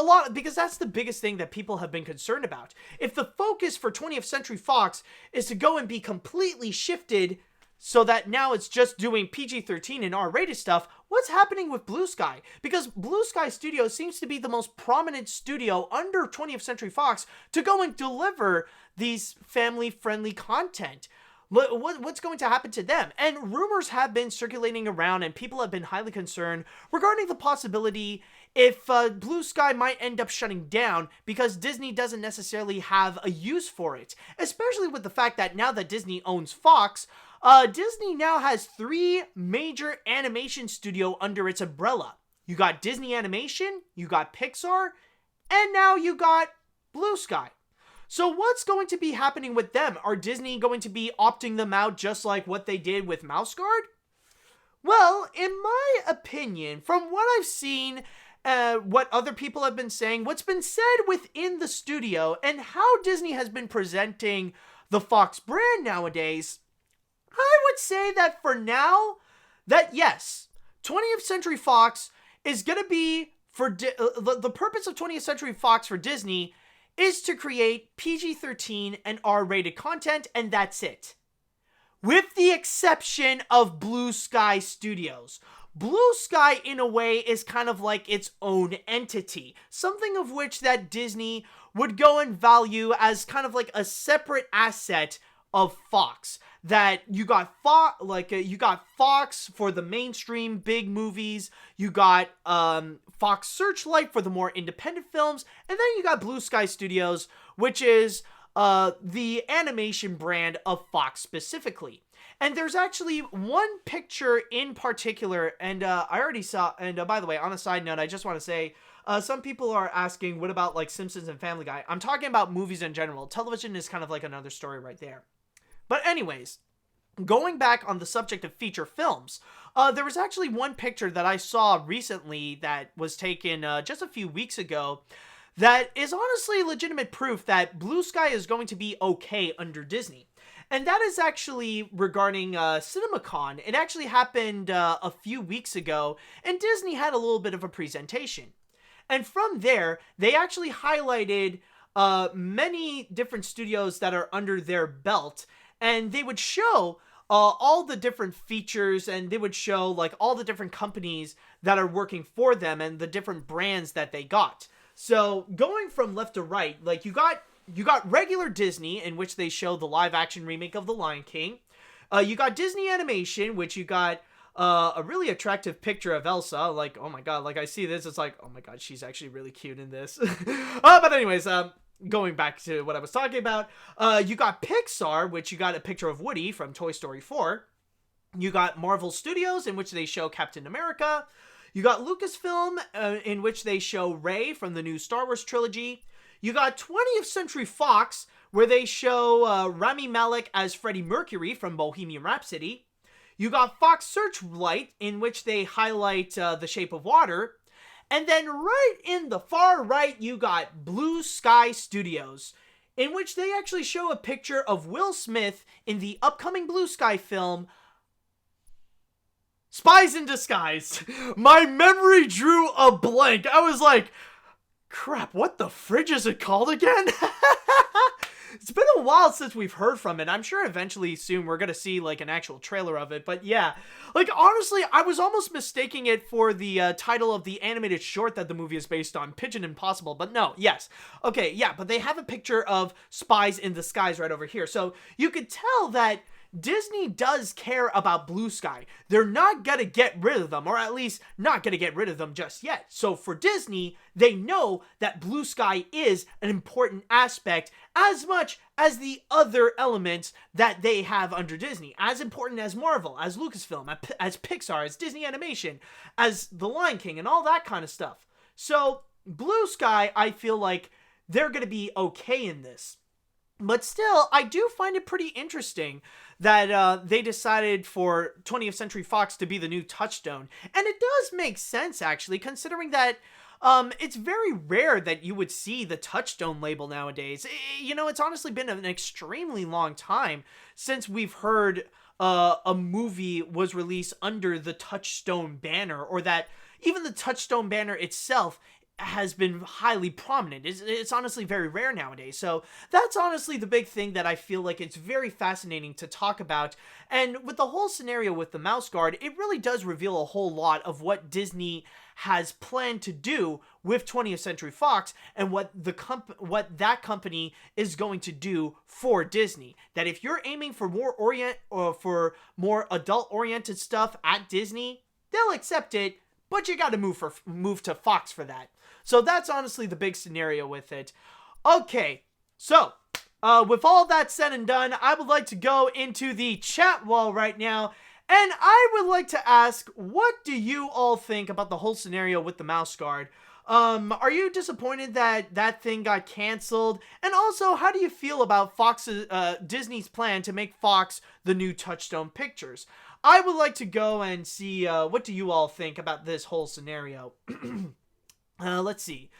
that's the biggest thing that people have been concerned about. If the focus for 20th Century Fox is to go and be completely shifted so that now it's just doing PG-13 and R-rated stuff, what's happening with Blue Sky? Because Blue Sky Studios seems to be the most prominent studio under 20th Century Fox to go and deliver these family-friendly content. What's going to happen to them? And rumors have been circulating around, and people have been highly concerned regarding the possibility if Blue Sky might end up shutting down because Disney doesn't necessarily have a use for it. Especially with the fact that now that Disney owns Fox, Disney now has 3 major animation studio under its umbrella. You got Disney Animation, you got Pixar, and now you got Blue Sky. So what's going to be happening with them? Are Disney going to be opting them out just like what they did with Mouse Guard? Well, in my opinion, from what I've seen, what other people have been saying, what's been said within the studio, and how Disney has been presenting the Fox brand nowadays, I would say that for now, that yes, 20th Century Fox is going to be, for the purpose of 20th Century Fox for Disney is to create PG-13 and R-rated content, and that's it. With the exception of Blue Sky Studios. Blue Sky, in a way, is kind of like its own entity. Something of which that Disney would go and value as kind of like a separate asset of Fox. That you got Fox for the mainstream big movies, you got Fox Searchlight for the more independent films, and then you got Blue Sky Studios, which is the animation brand of Fox specifically. And there's actually one picture in particular, and I already saw, and by the way, on a side note, I just want to say, some people are asking, what about like Simpsons and Family Guy? I'm talking about movies in general. Television is kind of like another story right there. But anyways, going back on the subject of feature films, there was actually one picture that I saw recently that was taken just a few weeks ago that is honestly legitimate proof that Blue Sky is going to be okay under Disney. And that is actually regarding CinemaCon. It actually happened a few weeks ago, and Disney had a little bit of a presentation. And from there, they actually highlighted many different studios that are under their belt, and they would show all the different features, and they would show like all the different companies that are working for them and the different brands that they got. So going from left to right, like you got regular Disney, in which they show the live action remake of The Lion King. You got Disney Animation, which you got a really attractive picture of Elsa. Like, oh my god, like I see this, it's like, oh my god, she's actually really cute in this. But anyways, going back to what I was talking about, you got Pixar, which you got a picture of Woody from Toy Story 4. You got Marvel Studios, in which they show Captain America. You got Lucasfilm, in which they show Rey from the new Star Wars trilogy. You got 20th Century Fox, where they show Rami Malek as Freddie Mercury from Bohemian Rhapsody. You got Fox Searchlight, in which they highlight The Shape of Water. And then right in the far right, you got Blue Sky Studios, in which they actually show a picture of Will Smith in the upcoming Blue Sky film, Spies in Disguise. My memory drew a blank. I was like, crap, what the fridge is it called again? It's been a while since we've heard from it. I'm sure eventually soon we're going to see like an actual trailer of it. But yeah, like honestly, I was almost mistaking it for the title of the animated short that the movie is based on, Pigeon Impossible. But no, yes. Okay, yeah, but they have a picture of Spies in Disguise right over here. So you could tell that Disney does care about Blue Sky. They're not gonna get rid of them, or at least not gonna get rid of them just yet. So for Disney, they know that Blue Sky is an important aspect as much as the other elements that they have under Disney. As important as Marvel, as Lucasfilm, as Pixar, as Disney Animation, as The Lion King, and all that kind of stuff. So Blue Sky, I feel like they're gonna be okay in this. But still, I do find it pretty interesting that they decided for 20th Century Fox to be the new Touchstone. And it does make sense, actually, considering that it's very rare that you would see the Touchstone label nowadays. You know, it's honestly been an extremely long time since we've heard a movie was released under the Touchstone banner, or that even the Touchstone banner itself has been highly prominent. It's honestly very rare nowadays. So that's honestly the big thing that I feel like it's very fascinating to talk about. And with the whole scenario with the mouse guard, it really does reveal a whole lot of what Disney has planned to do with 20th Century Fox, and what that company is going to do for Disney. That if you're aiming for more adult-oriented stuff at Disney, they'll accept it, but you got to move to Fox for that. So that's honestly the big scenario with it. Okay, so with all that said and done, I would like to go into the chat wall right now, and I would like to ask, what do you all think about the whole scenario with the mouse guard? Are you disappointed that that thing got canceled? And also, how do you feel about Disney's plan to make Fox the new Touchstone Pictures? I would like to go and see what do you all think about this whole scenario. Let's see.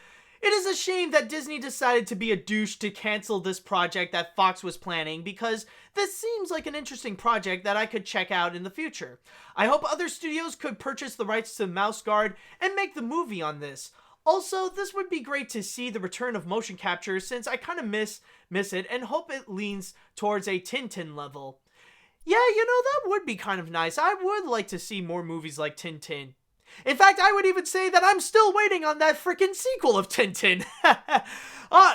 It is a shame that Disney decided to be a douche to cancel this project that Fox was planning, because this seems like an interesting project that I could check out in the future. I hope other studios could purchase the rights to Mouse Guard and make the movie on this. Also, this would be great to see the return of motion capture, since I kind of miss it and hope it leans towards a Tintin level. Yeah, you know, that would be kind of nice. I would like to see more movies like Tintin. In fact, I would even say that I'm still waiting on that frickin' sequel of Tintin.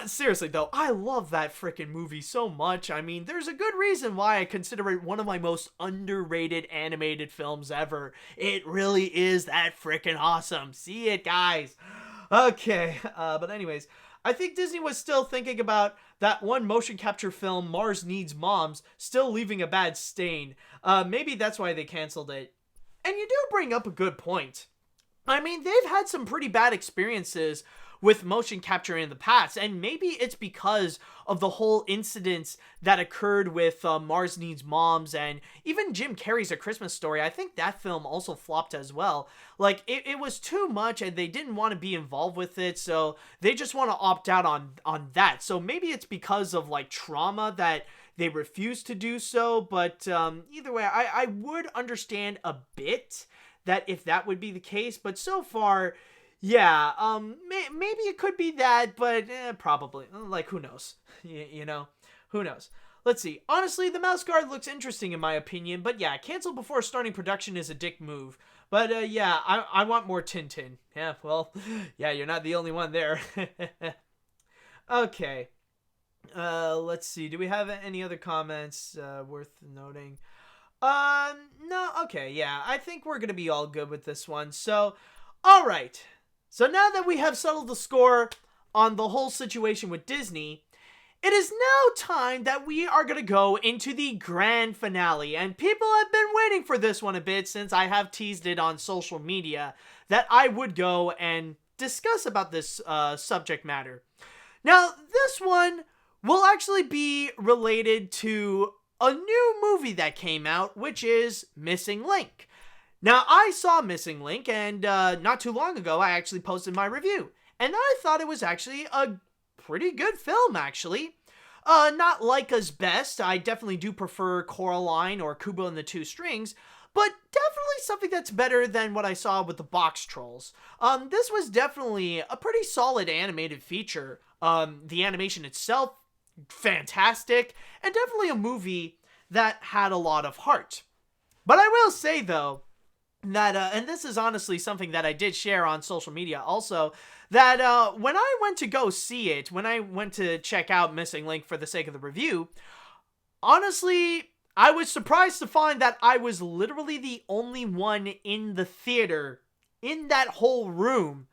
Seriously though, I love that frickin' movie so much. I mean, there's a good reason why I consider it one of my most underrated animated films ever. It really is that frickin' awesome. See it, guys. Okay, but anyways, I think Disney was still thinking about that one motion capture film, Mars Needs Moms, still leaving a bad stain. Maybe that's why they canceled it. And you do bring up a good point. I mean, they've had some pretty bad experiences with motion capture in the past, and maybe it's because of the whole incidents that occurred with Mars Needs Moms, and even Jim Carrey's A Christmas Story. I think that film also flopped as well. Like, it was too much, and they didn't want to be involved with it, so they just want to opt out on that. So maybe it's because of, like, trauma that they refused to do so, but either way, I would understand a bit that if that would be the case, but so far, yeah, maybe it could be that, but probably, like, who knows, you know, who knows. Let's see, honestly, the mouse guard looks interesting in my opinion, but yeah, cancel before starting production is a dick move. But yeah, I want more Tintin. Yeah, well, yeah, you're not the only one there. Okay. Let's see. Do we have any other comments worth noting? No. Okay, yeah. I think we're gonna be all good with this one. So, all right. So now that we have settled the score on the whole situation with Disney, it is now time that we are gonna go into the grand finale. And people have been waiting for this one a bit, since I have teased it on social media that I would go and discuss about this subject matter. Now, this one will actually be related to a new movie that came out, which is Missing Link. Now, I saw Missing Link, and not too long ago, I actually posted my review. And I thought it was actually a pretty good film, actually. Not Laika's best. I definitely do prefer Coraline or Kubo and the Two Strings, but definitely something that's better than what I saw with the Box Trolls. This was definitely a pretty solid animated feature. The animation itself, fantastic, and definitely a movie that had a lot of heart. But I will say, though, that, and this is honestly something that I did share on social media also, that when I went to go see it, when I went to check out Missing Link for the sake of the review, honestly, I was surprised to find that I was literally the only one in the theater, in that whole room,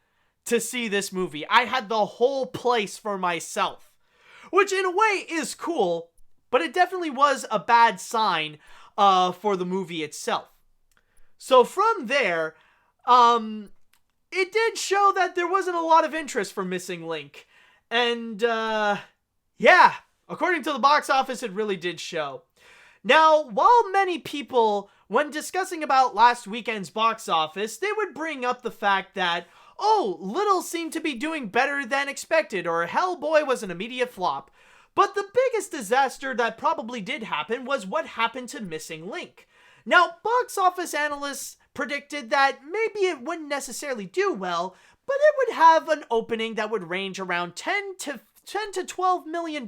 to see this movie. I had the whole place for myself, which in a way is cool, but it definitely was a bad sign for the movie itself. So from there, it did show that there wasn't a lot of interest for Missing Link. And, yeah, according to the box office, it really did show. Now, while many people, when discussing about last weekend's box office, they would bring up the fact that, oh, Little seemed to be doing better than expected, or Hellboy was an immediate flop. But the biggest disaster that probably did happen was what happened to Missing Link. Now, box office analysts predicted that maybe it wouldn't necessarily do well, but it would have an opening that would range around $10 to $12 million.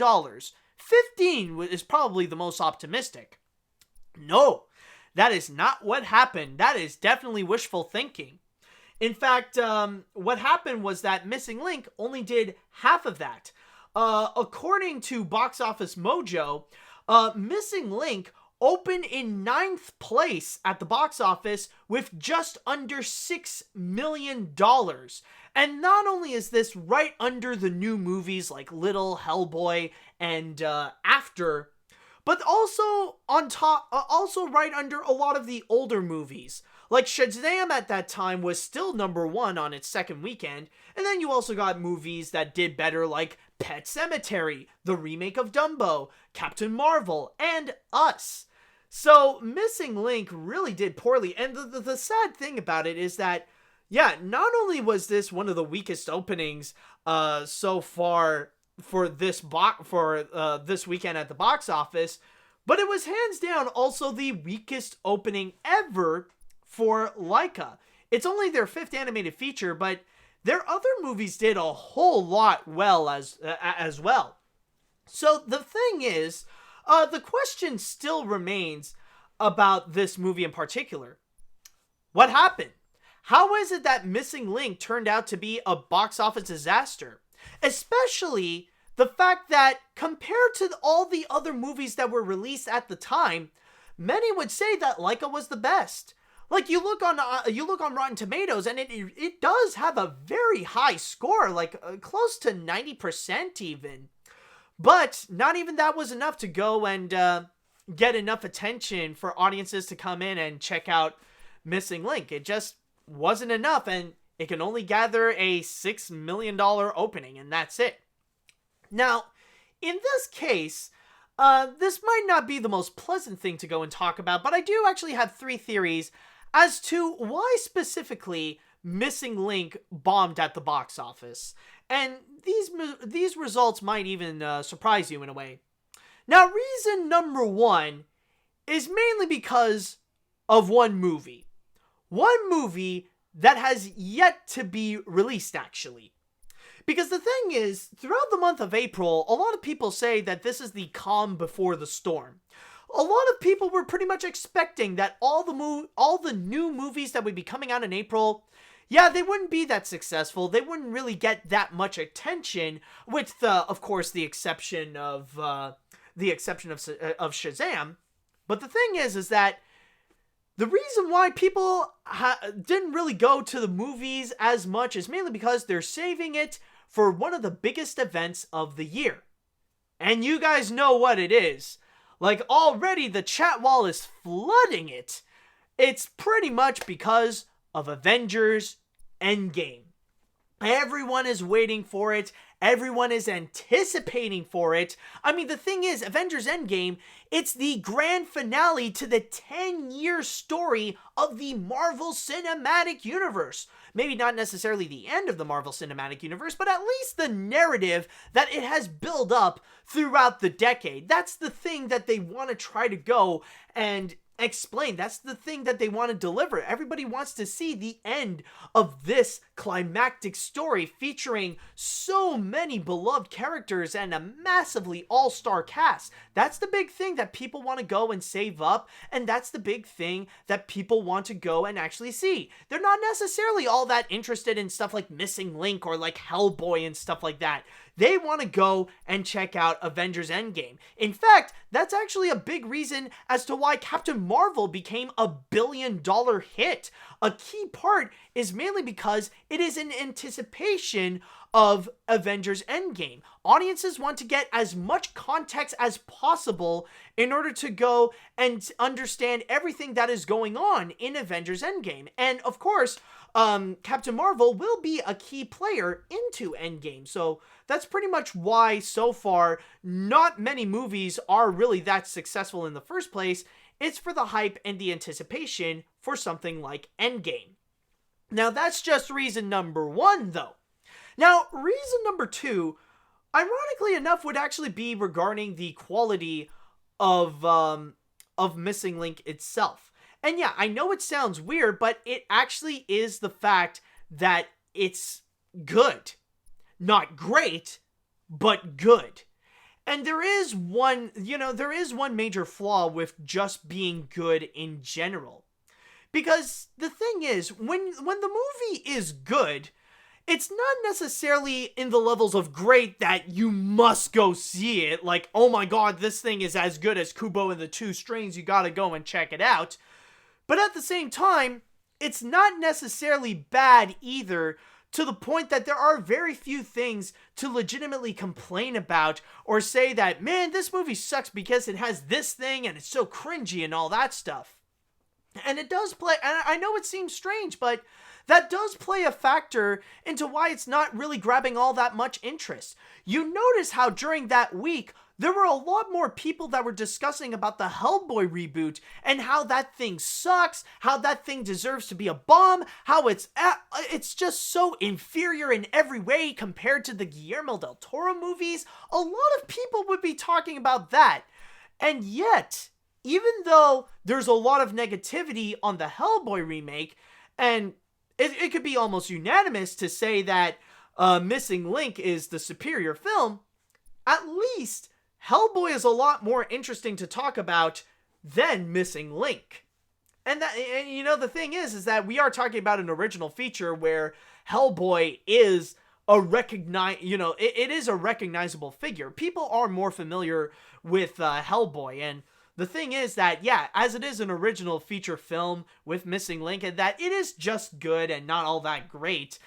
15 is probably the most optimistic. No, that is not what happened. That is definitely wishful thinking. In fact, what happened was that Missing Link only did half of that. According to Box Office Mojo, Missing Link opened in 9th place at the box office with just under $6 million. And not only is this right under the new movies like Little, Hellboy, and After, but also on top, also right under a lot of the older movies. Like Shazam at that time was still #1 on its second weekend, and then you also got movies that did better like Pet Sematary, the remake of Dumbo, Captain Marvel, and Us. So Missing Link really did poorly, and the sad thing about it is that, yeah, not only was this one of the weakest openings so far for this this weekend at the box office, but it was hands down also the weakest opening ever for Laika. It's only their 5th animated feature, but their other movies did a whole lot well as well. So the thing is, the question still remains about this movie in particular. What happened? How is it that Missing Link turned out to be a box office disaster? Especially the fact that compared to all the other movies that were released at the time, many would say that Laika was the best. Like, you look on Rotten Tomatoes, and it does have a very high score, like close to 90% even. But not even that was enough to go and get enough attention for audiences to come in and check out Missing Link. It just wasn't enough, and it can only gather a $6 million opening, and that's it. Now, in this case, this might not be the most pleasant thing to go and talk about, but I do actually have 3 theories as to why specifically Missing Link bombed at the box office. And these results might even surprise you in a way. Now, reason number 1 is mainly because of one movie. One movie that has yet to be released, actually. Because the thing is, throughout the month of April, a lot of people say that this is the calm before the storm. A lot of people were pretty much expecting that all the new movies that would be coming out in April, yeah, they wouldn't be that successful. They wouldn't really get that much attention, with of course the exception of Shazam. But the thing is that the reason why people didn't really go to the movies as much is mainly because they're saving it for one of the biggest events of the year. And you guys know what it is. Like, already the chat wall is flooding it. It's pretty much because of Avengers Endgame. Everyone is waiting for it. Everyone is anticipating for it. I mean, the thing is, Avengers Endgame, it's the grand finale to the 10-year story of the Marvel Cinematic Universe. Maybe not necessarily the end of the Marvel Cinematic Universe, but at least the narrative that it has built up throughout the decade. That's the thing that they want to try to go and explain. That's the thing that they want to deliver. Everybody wants to see the end of this climactic story featuring so many beloved characters and a massively all-star cast. That's the big thing that people want to go and save up, and that's the big thing that people want to go and actually see. They're not necessarily all that interested in stuff like Missing Link or like Hellboy and stuff like that. they want to go and check out Avengers Endgame. In fact, that's actually a big reason as to why Captain Marvel became a billion-dollar hit. A key part is mainly because it is in anticipation of Avengers Endgame. Audiences want to get as much context as possible in order to go and understand everything that is going on in Avengers Endgame. And of course, Captain Marvel will be a key player into Endgame. So that's pretty much why so far not many movies are really that successful in the first place. It's for the hype and the anticipation for something like Endgame. Now that's just reason number one though. Now, reason number two, ironically enough, would actually be regarding the quality of Missing Link itself. And yeah, I know it sounds weird, but it actually is the fact that it's good. Not great, but good. And there is one major flaw with just being good in general. Because the thing is, when the movie is good, it's not necessarily in the levels of great that you must go see it. Like, oh my god, this thing is as good as Kubo and the Two Strings, you gotta go and check it out. But at the same time, it's not necessarily bad either, to the point that there are very few things to legitimately complain about or say that, man, this movie sucks because it has this thing and it's so cringy and all that stuff. And it does play, and I know it seems strange, but that does play a factor into why it's not really grabbing all that much interest. You notice how during that week, there were a lot more people that were discussing about the Hellboy reboot and how that thing sucks, how that thing deserves to be a bomb, how it's just so inferior in every way compared to the Guillermo del Toro movies. A lot of people would be talking about that. And yet, even though there's a lot of negativity on the Hellboy remake, and it could be almost unanimous to say that Missing Link is the superior film, at least Hellboy is a lot more interesting to talk about than Missing Link. And the thing is that we are talking about an original feature where Hellboy is it is a recognizable figure. People are more familiar with Hellboy, and the thing is that, yeah, as it is an original feature film with Missing Link, and that it is just good and not all that great,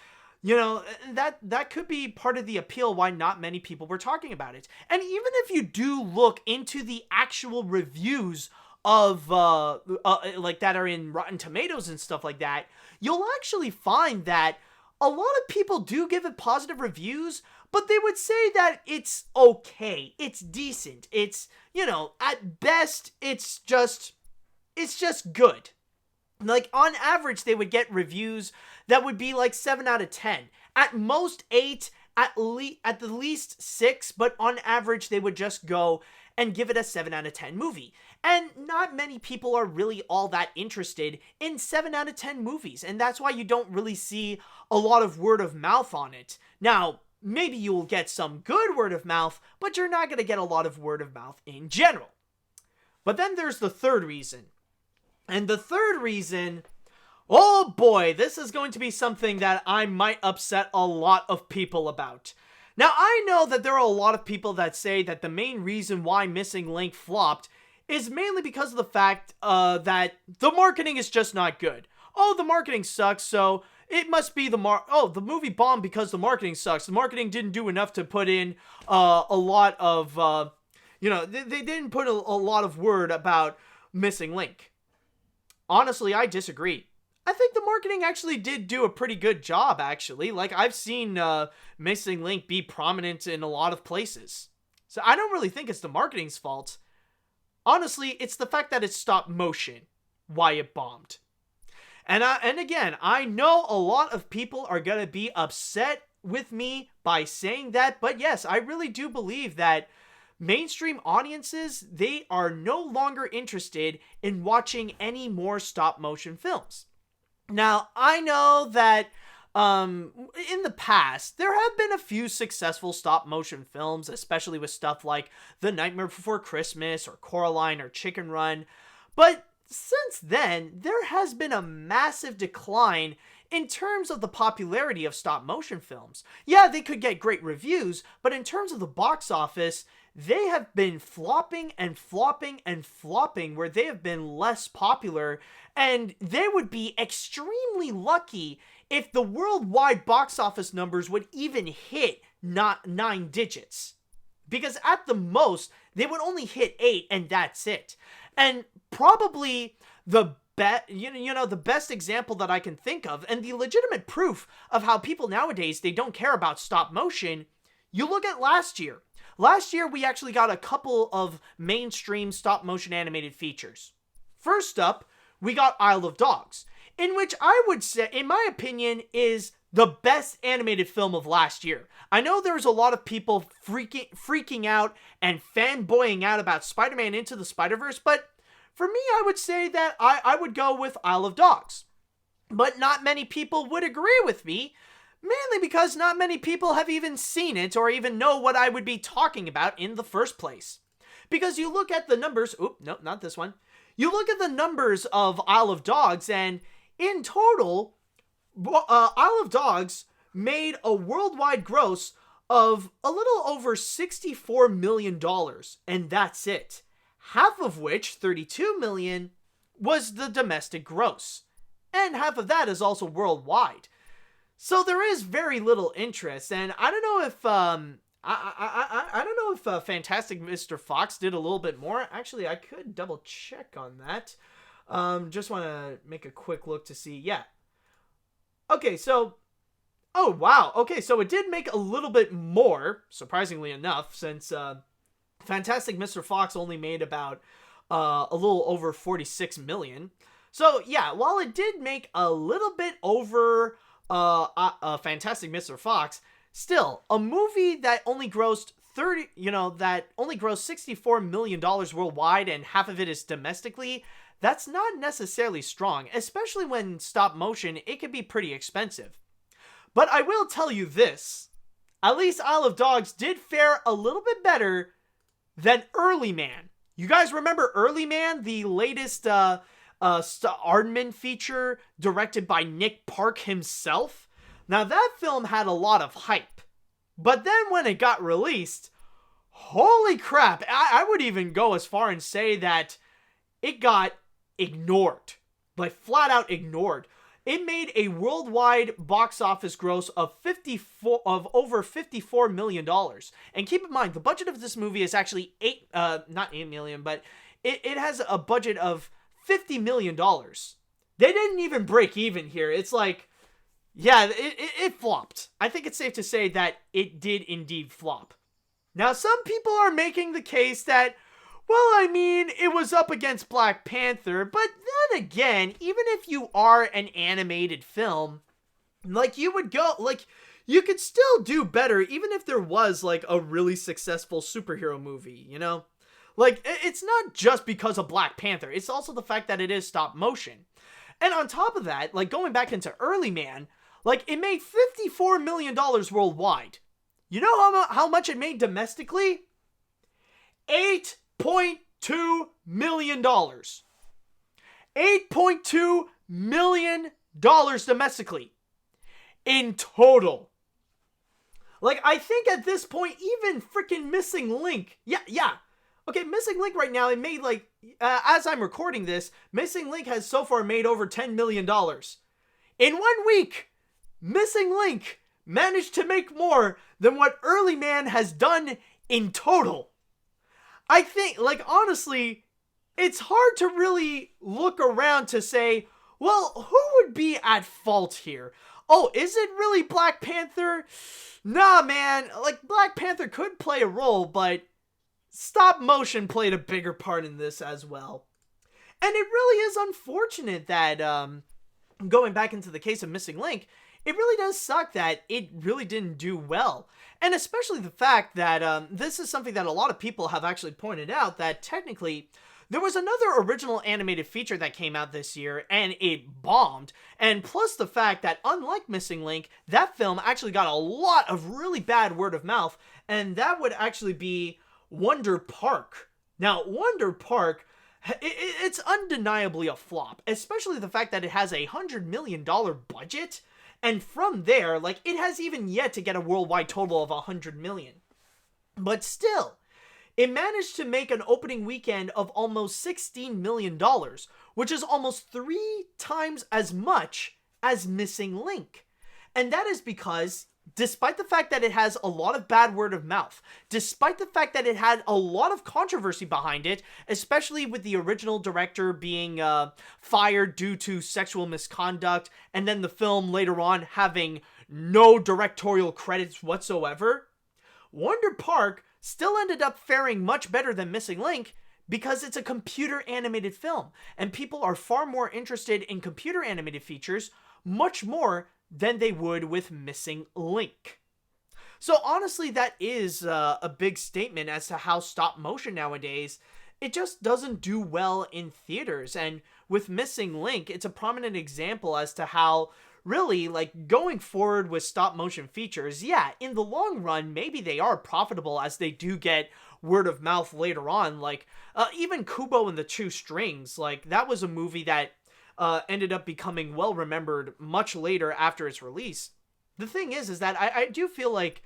that could be part of the appeal why not many people were talking about it. And even if you do look into the actual reviews of, like that are in Rotten Tomatoes and stuff like that, you'll actually find that a lot of people do give it positive reviews, but they would say that it's okay, it's decent, it's, at best, it's just good. Like, on average, they would get reviews that would be like 7 out of 10. At most 8, at the least 6, but on average, they would just go and give it a 7 out of 10 movie. And not many people are really all that interested in 7 out of 10 movies, and that's why you don't really see a lot of word of mouth on it. Now, maybe you'll get some good word of mouth, but you're not going to get a lot of word of mouth in general. But then there's the third reason. And the third reason, oh boy, this is going to be something that I might upset a lot of people about. Now, I know that there are a lot of people that say that the main reason why Missing Link flopped is mainly because of the fact that the marketing is just not good. Oh, the marketing sucks, so it must be the movie bombed because the marketing sucks. The marketing didn't do enough to put in a lot of, they didn't put a lot of word about Missing Link. Honestly, I disagree. I think the marketing actually did do a pretty good job, actually. Like, I've seen Missing Link be prominent in a lot of places. So I don't really think it's the marketing's fault. Honestly, it's the fact that it's stop motion why it bombed. And again, I know a lot of people are going to be upset with me by saying that, but yes, I really do believe that mainstream audiences, they are no longer interested in watching any more stop motion films. Now, I know that in the past, there have been a few successful stop motion films, especially with stuff like The Nightmare Before Christmas or Coraline or Chicken Run, but since then, there has been a massive decline in terms of the popularity of stop motion films, yeah, they could get great reviews, but in terms of the box office, they have been flopping and flopping and flopping, where they have been less popular, and they would be extremely lucky if the worldwide box office numbers would even hit not 9 digits. Because at the most, they would only hit 8, and that's it. And probably the the best example that I can think of, and the legitimate proof of how people nowadays, they don't care about stop motion, you look at last year. Last year, we actually got a couple of mainstream stop motion animated features. First up, we got Isle of Dogs, in which I would say, in my opinion, is the best animated film of last year. I know there was a lot of people freaking out and fanboying out about Spider-Man Into the Spider-Verse, but for me, I would say that I would go with Isle of Dogs. But not many people would agree with me, mainly because not many people have even seen it or even know what I would be talking about in the first place. Because you look at the numbers, no, not this one. You look at the numbers of Isle of Dogs, and in total, Isle of Dogs made a worldwide gross of a little over $64 million, and that's it. Half of which, $32 million, was the domestic gross. And half of that is also worldwide. So there is very little interest, and I don't know if I don't know if Fantastic Mr. Fox did a little bit more. Actually, I could double check on that. Just want to make a quick look to see. Yeah. Okay, so oh wow. Okay, so it did make a little bit more, surprisingly enough, since Fantastic Mr. Fox only made about a little over 46 million. So yeah, while it did make a little bit over Fantastic Mr. Fox, still a movie that only grossed $64 million worldwide, and half of it is domestically, that's not necessarily strong, especially when stop motion, it can be pretty expensive. But I will tell you this, at least Isle of Dogs did fare a little bit better than Early Man. You guys remember Early Man, the latest Aardman feature directed by Nick Park himself? Now that film had a lot of hype, but then when it got released, holy crap, I would even go as far and say that it got ignored, like flat out ignored. It made a worldwide box office gross of over $54 million. And keep in mind, the budget of this movie is actually not 8 million, but it has a budget of $50 million. They didn't even break even here. It's like, yeah, it flopped. I think it's safe to say that it did indeed flop. Now, some people are making the case that, well, I mean, it was up against Black Panther, but then again, even if you are an animated film, you could still do better even if there was, a really successful superhero movie, you know? It's not just because of Black Panther, it's also the fact that it is stop motion. And on top of that, going back into Early Man, it made $54 million worldwide. You know how much it made domestically? $8.2 million. $8.2 million domestically. In total. I think at this point, even freaking Missing Link. Yeah. Okay, Missing Link right now, it made as I'm recording this, Missing Link has so far made over $10 million. In 1 week, Missing Link managed to make more than what Early Man has done in total. I think, honestly, it's hard to really look around to say, well, who would be at fault here? Oh, is it really Black Panther? Nah, man, Black Panther could play a role, but stop motion played a bigger part in this as well. And it really is unfortunate that, going back into the case of Missing Link, it really does suck that it really didn't do well. And especially the fact that this is something that a lot of people have actually pointed out, that technically there was another original animated feature that came out this year and it bombed. And plus the fact that unlike Missing Link, that film actually got a lot of really bad word of mouth, and that would actually be Wonder Park. Now, Wonder Park it's undeniably a flop, especially the fact that it has $100 million budget, and from there, like, it has even yet to get a worldwide total of $100 million. But still, it managed to make an opening weekend of almost $16 million, which is almost 3 times as much as Missing Link. And that is because, despite the fact that it has a lot of bad word of mouth, despite the fact that it had a lot of controversy behind it, especially with the original director being fired due to sexual misconduct, and then the film later on having no directorial credits whatsoever, Wonder Park still ended up faring much better than Missing Link because it's a computer animated film, and people are far more interested in computer animated features much more than they would with Missing Link. So honestly, that is a big statement as to how stop motion nowadays, it just doesn't do well in theaters. And with Missing Link, it's a prominent example as to how really, like, going forward with stop motion features, yeah, in the long run, maybe they are profitable as they do get word of mouth later on. Like, even Kubo and the Two Strings, like, that was a movie that ended up becoming well remembered much later after its release. The thing is that I do feel like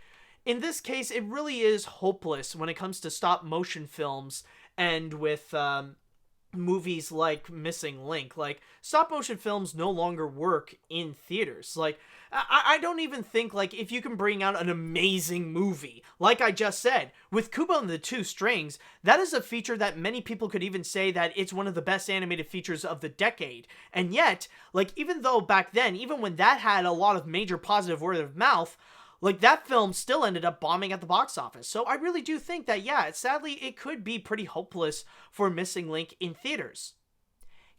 in this case it really is hopeless when it comes to stop motion films, and with movies like Missing Link. Like, stop motion films no longer work in theaters. Like, I don't even think, like, if you can bring out an amazing movie, like I just said, with Kubo and the Two Strings, that is a feature that many people could even say that it's one of the best animated features of the decade. And yet, like, even though back then, even when that had a lot of major positive word of mouth, like, that film still ended up bombing at the box office. So I really do think that, yeah, sadly, it could be pretty hopeless for Missing Link in theaters.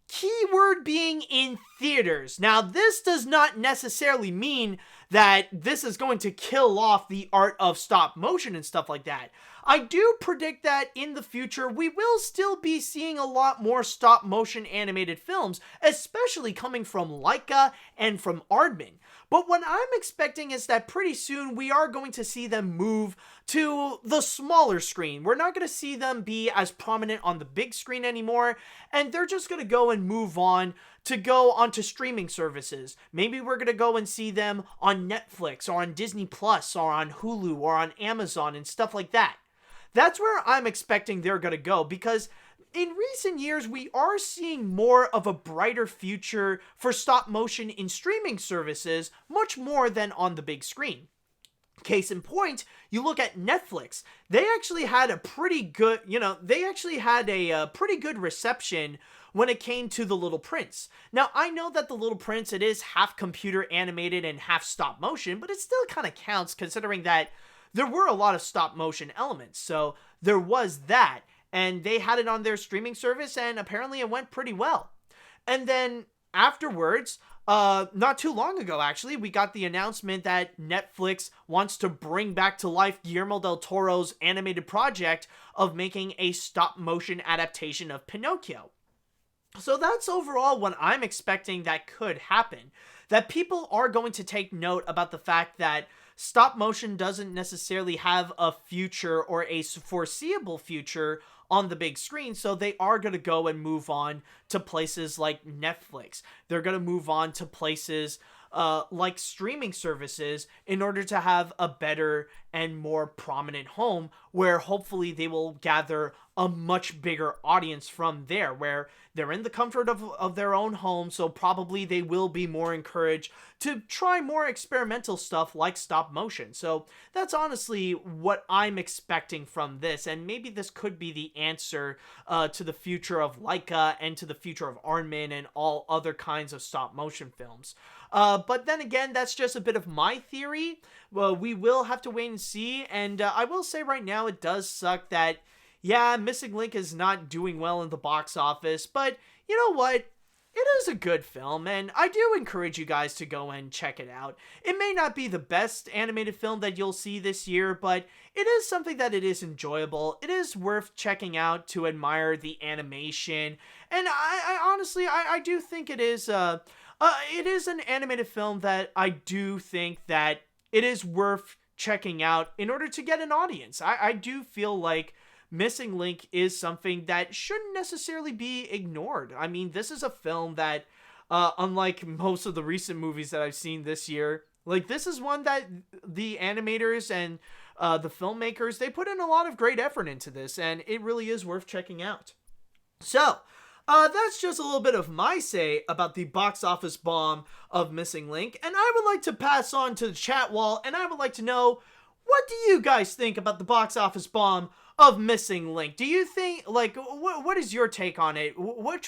Keyword being in theaters. Now, this does not necessarily mean that this is going to kill off the art of stop motion and stuff like that. I do predict that in the future, we will still be seeing a lot more stop motion animated films, especially coming from Laika and from Aardman. But what I'm expecting is that pretty soon we are going to see them move to the smaller screen. We're not going to see them be as prominent on the big screen anymore, and they're just going to go and move on to go onto streaming services. Maybe we're going to go and see them on Netflix or on Disney Plus or on Hulu or on Amazon and stuff like that. That's where I'm expecting they're going to go, because in recent years, we are seeing more of a brighter future for stop motion in streaming services, much more than on the big screen. Case in point, you look at Netflix. They actually had a pretty good, pretty good reception when it came to The Little Prince. Now, I know that The Little Prince, it is half computer animated and half stop motion, but it still kind of counts considering that there were a lot of stop motion elements. So there was that. And they had it on their streaming service, and apparently it went pretty well. And then afterwards, not too long ago actually, we got the announcement that Netflix wants to bring back to life Guillermo del Toro's animated project of making a stop-motion adaptation of Pinocchio. So that's overall what I'm expecting that could happen. That people are going to take note about the fact that stop motion doesn't necessarily have a future or a foreseeable future on the big screen, so they are going to go and move on to places like Netflix. They're going to move on to places like streaming services in order to have a better and more prominent home, where hopefully they will gather a much bigger audience from there, where they're in the comfort of their own home, so probably they will be more encouraged to try more experimental stuff like stop motion. So that's honestly what I'm expecting from this, and maybe this could be the answer to the future of Laika and to the future of Aardman and all other kinds of stop motion films. But then again, that's just a bit of my theory. Well, we will have to wait and see, and I will say right now it does suck that, yeah, Missing Link is not doing well in the box office, but you know what? It is a good film, and I do encourage you guys to go and check it out. It may not be the best animated film that you'll see this year, but it is something that it is enjoyable. It is worth checking out to admire the animation, and I honestly do think it is an animated film that I do think that it is worth checking out in order to get an audience. I do feel like Missing Link is something that shouldn't necessarily be ignored. I mean, this is a film that, unlike most of the recent movies that I've seen this year, like, this is one that the animators and the filmmakers, they put in a lot of great effort into this, and it really is worth checking out. So, that's just a little bit of my say about the box office bomb of Missing Link, and I would like to pass on to the chat wall, and I would like to know, what do you guys think about the box office bomb of Missing Link? Do you think, like, what is your take on it? What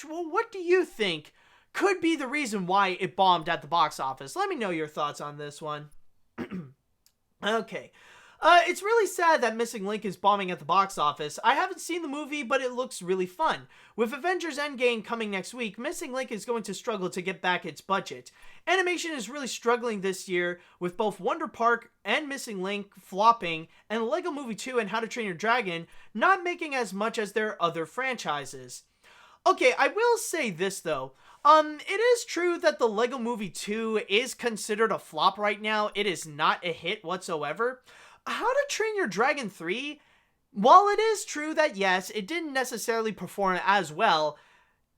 do you think could be the reason why it bombed at the box office? Let me know your thoughts on this one. Okay. It's really sad that Missing Link is bombing at the box office. I haven't seen the movie, but it looks really fun. With Avengers Endgame coming next week, Missing Link is going to struggle to get back its budget. Animation is really struggling this year, with both Wonder Park and Missing Link flopping, and Lego Movie 2 and How to Train Your Dragon not making as much as their other franchises. Okay, I will say this though. It is true that the Lego Movie 2 is considered a flop right now. It is not a hit whatsoever. How to Train Your Dragon 3, while it is true that yes, it didn't necessarily perform as well,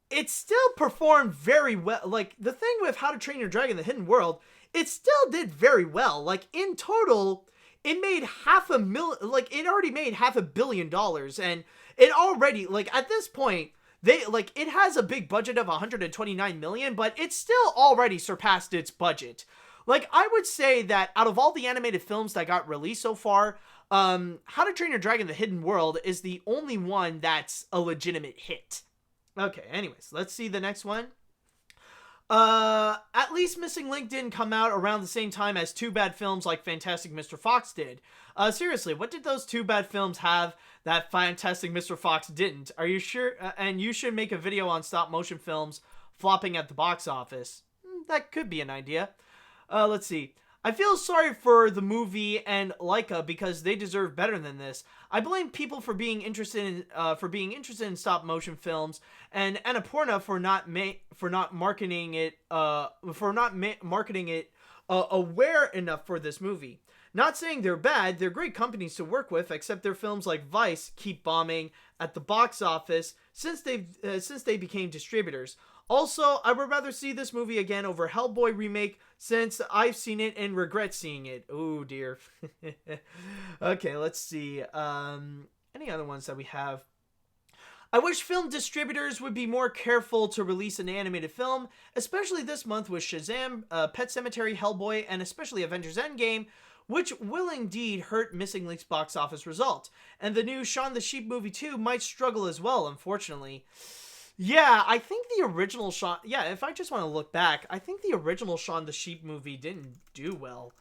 it still performed very well. Like, the thing with How to Train Your Dragon: The Hidden World, it still did very well. Like, in total, it made it already made $500 million, and it already, like, at this point, it has a big budget of $129 million, but it still already surpassed its budget. Like, I would say that out of all the animated films that got released so far, How to Train Your Dragon: The Hidden World is the only one that's a legitimate hit. Okay, anyways, let's see the next one. At least Missing Link didn't come out around the same time as two bad films like Fantastic Mr. Fox did. Seriously, what did those two bad films have that Fantastic Mr. Fox didn't? Are you sure? And you should make a video on stop motion films flopping at the box office. That could be an idea. Let's see. I feel sorry for the movie and Laika because they deserve better than this. I blame people for being interested in stop motion films, and Annapurna for not marketing it aware enough for this movie. Not saying they're bad, they're great companies to work with, except their films like Vice keep bombing at the box office since they became distributors. Also, I would rather see this movie again over Hellboy remake since I've seen it and regret seeing it. Oh dear. Okay, let's see. Any other ones that we have? I wish film distributors would be more careful to release an animated film, especially this month with Shazam, Pet Sematary, Hellboy, and especially Avengers Endgame, which will indeed hurt Missing Link's box office result. And the new Shaun the Sheep movie 2 might struggle as well, unfortunately. Yeah, I think the original Shaun... Yeah, if I just want to look back, I think the original Shaun the Sheep movie didn't do well.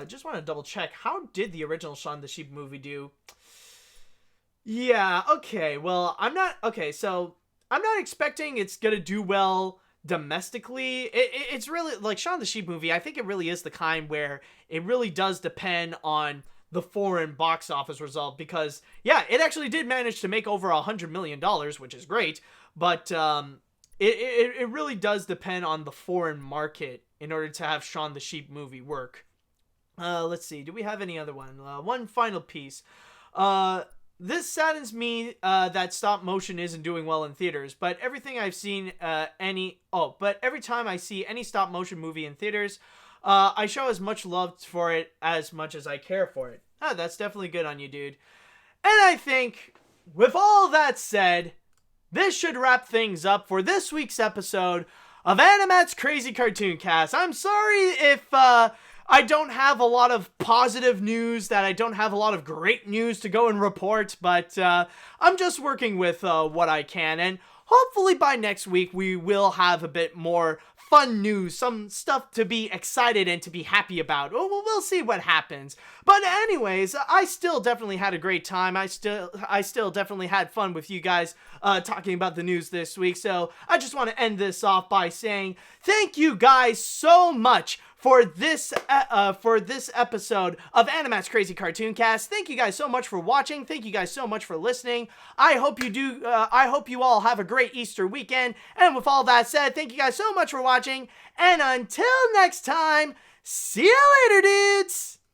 Just want to double check. How did the original Shaun the Sheep movie do? Yeah, okay, well, so I'm not expecting it's gonna do well domestically. It's really, like, Shaun the Sheep movie, I think it really is the kind where it really does depend on the foreign box office result, because yeah, it actually did manage to make over $100 million, which is great, but it really does depend on the foreign market in order to have Shaun the Sheep movie work. Let's see, do we have any other one? One final piece. This saddens me that stop motion isn't doing well in theaters, but every time I see any stop motion movie in theaters, I show as much love for it as much as I care for it. That's definitely good on you, dude. And I think, with all that said, this should wrap things up for this week's episode of AniMat's Crazy Cartoon Cast. I'm sorry if I don't have a lot of positive news, that I don't have a lot of great news to go and report, but I'm just working with what I can, and hopefully by next week we will have a bit more fun news, some stuff to be excited and to be happy about. We'll see what happens. But anyways, I still definitely had a great time. I still definitely had fun with you guys talking about the news this week. So I just want to end this off by saying thank you guys so much for this episode of AniMat's Crazy Cartoon Cast. Thank you guys so much for watching. Thank you guys so much for listening. I hope you all have a great Easter weekend. And with all that said, thank you guys so much for watching. And until next time, see you later, dudes!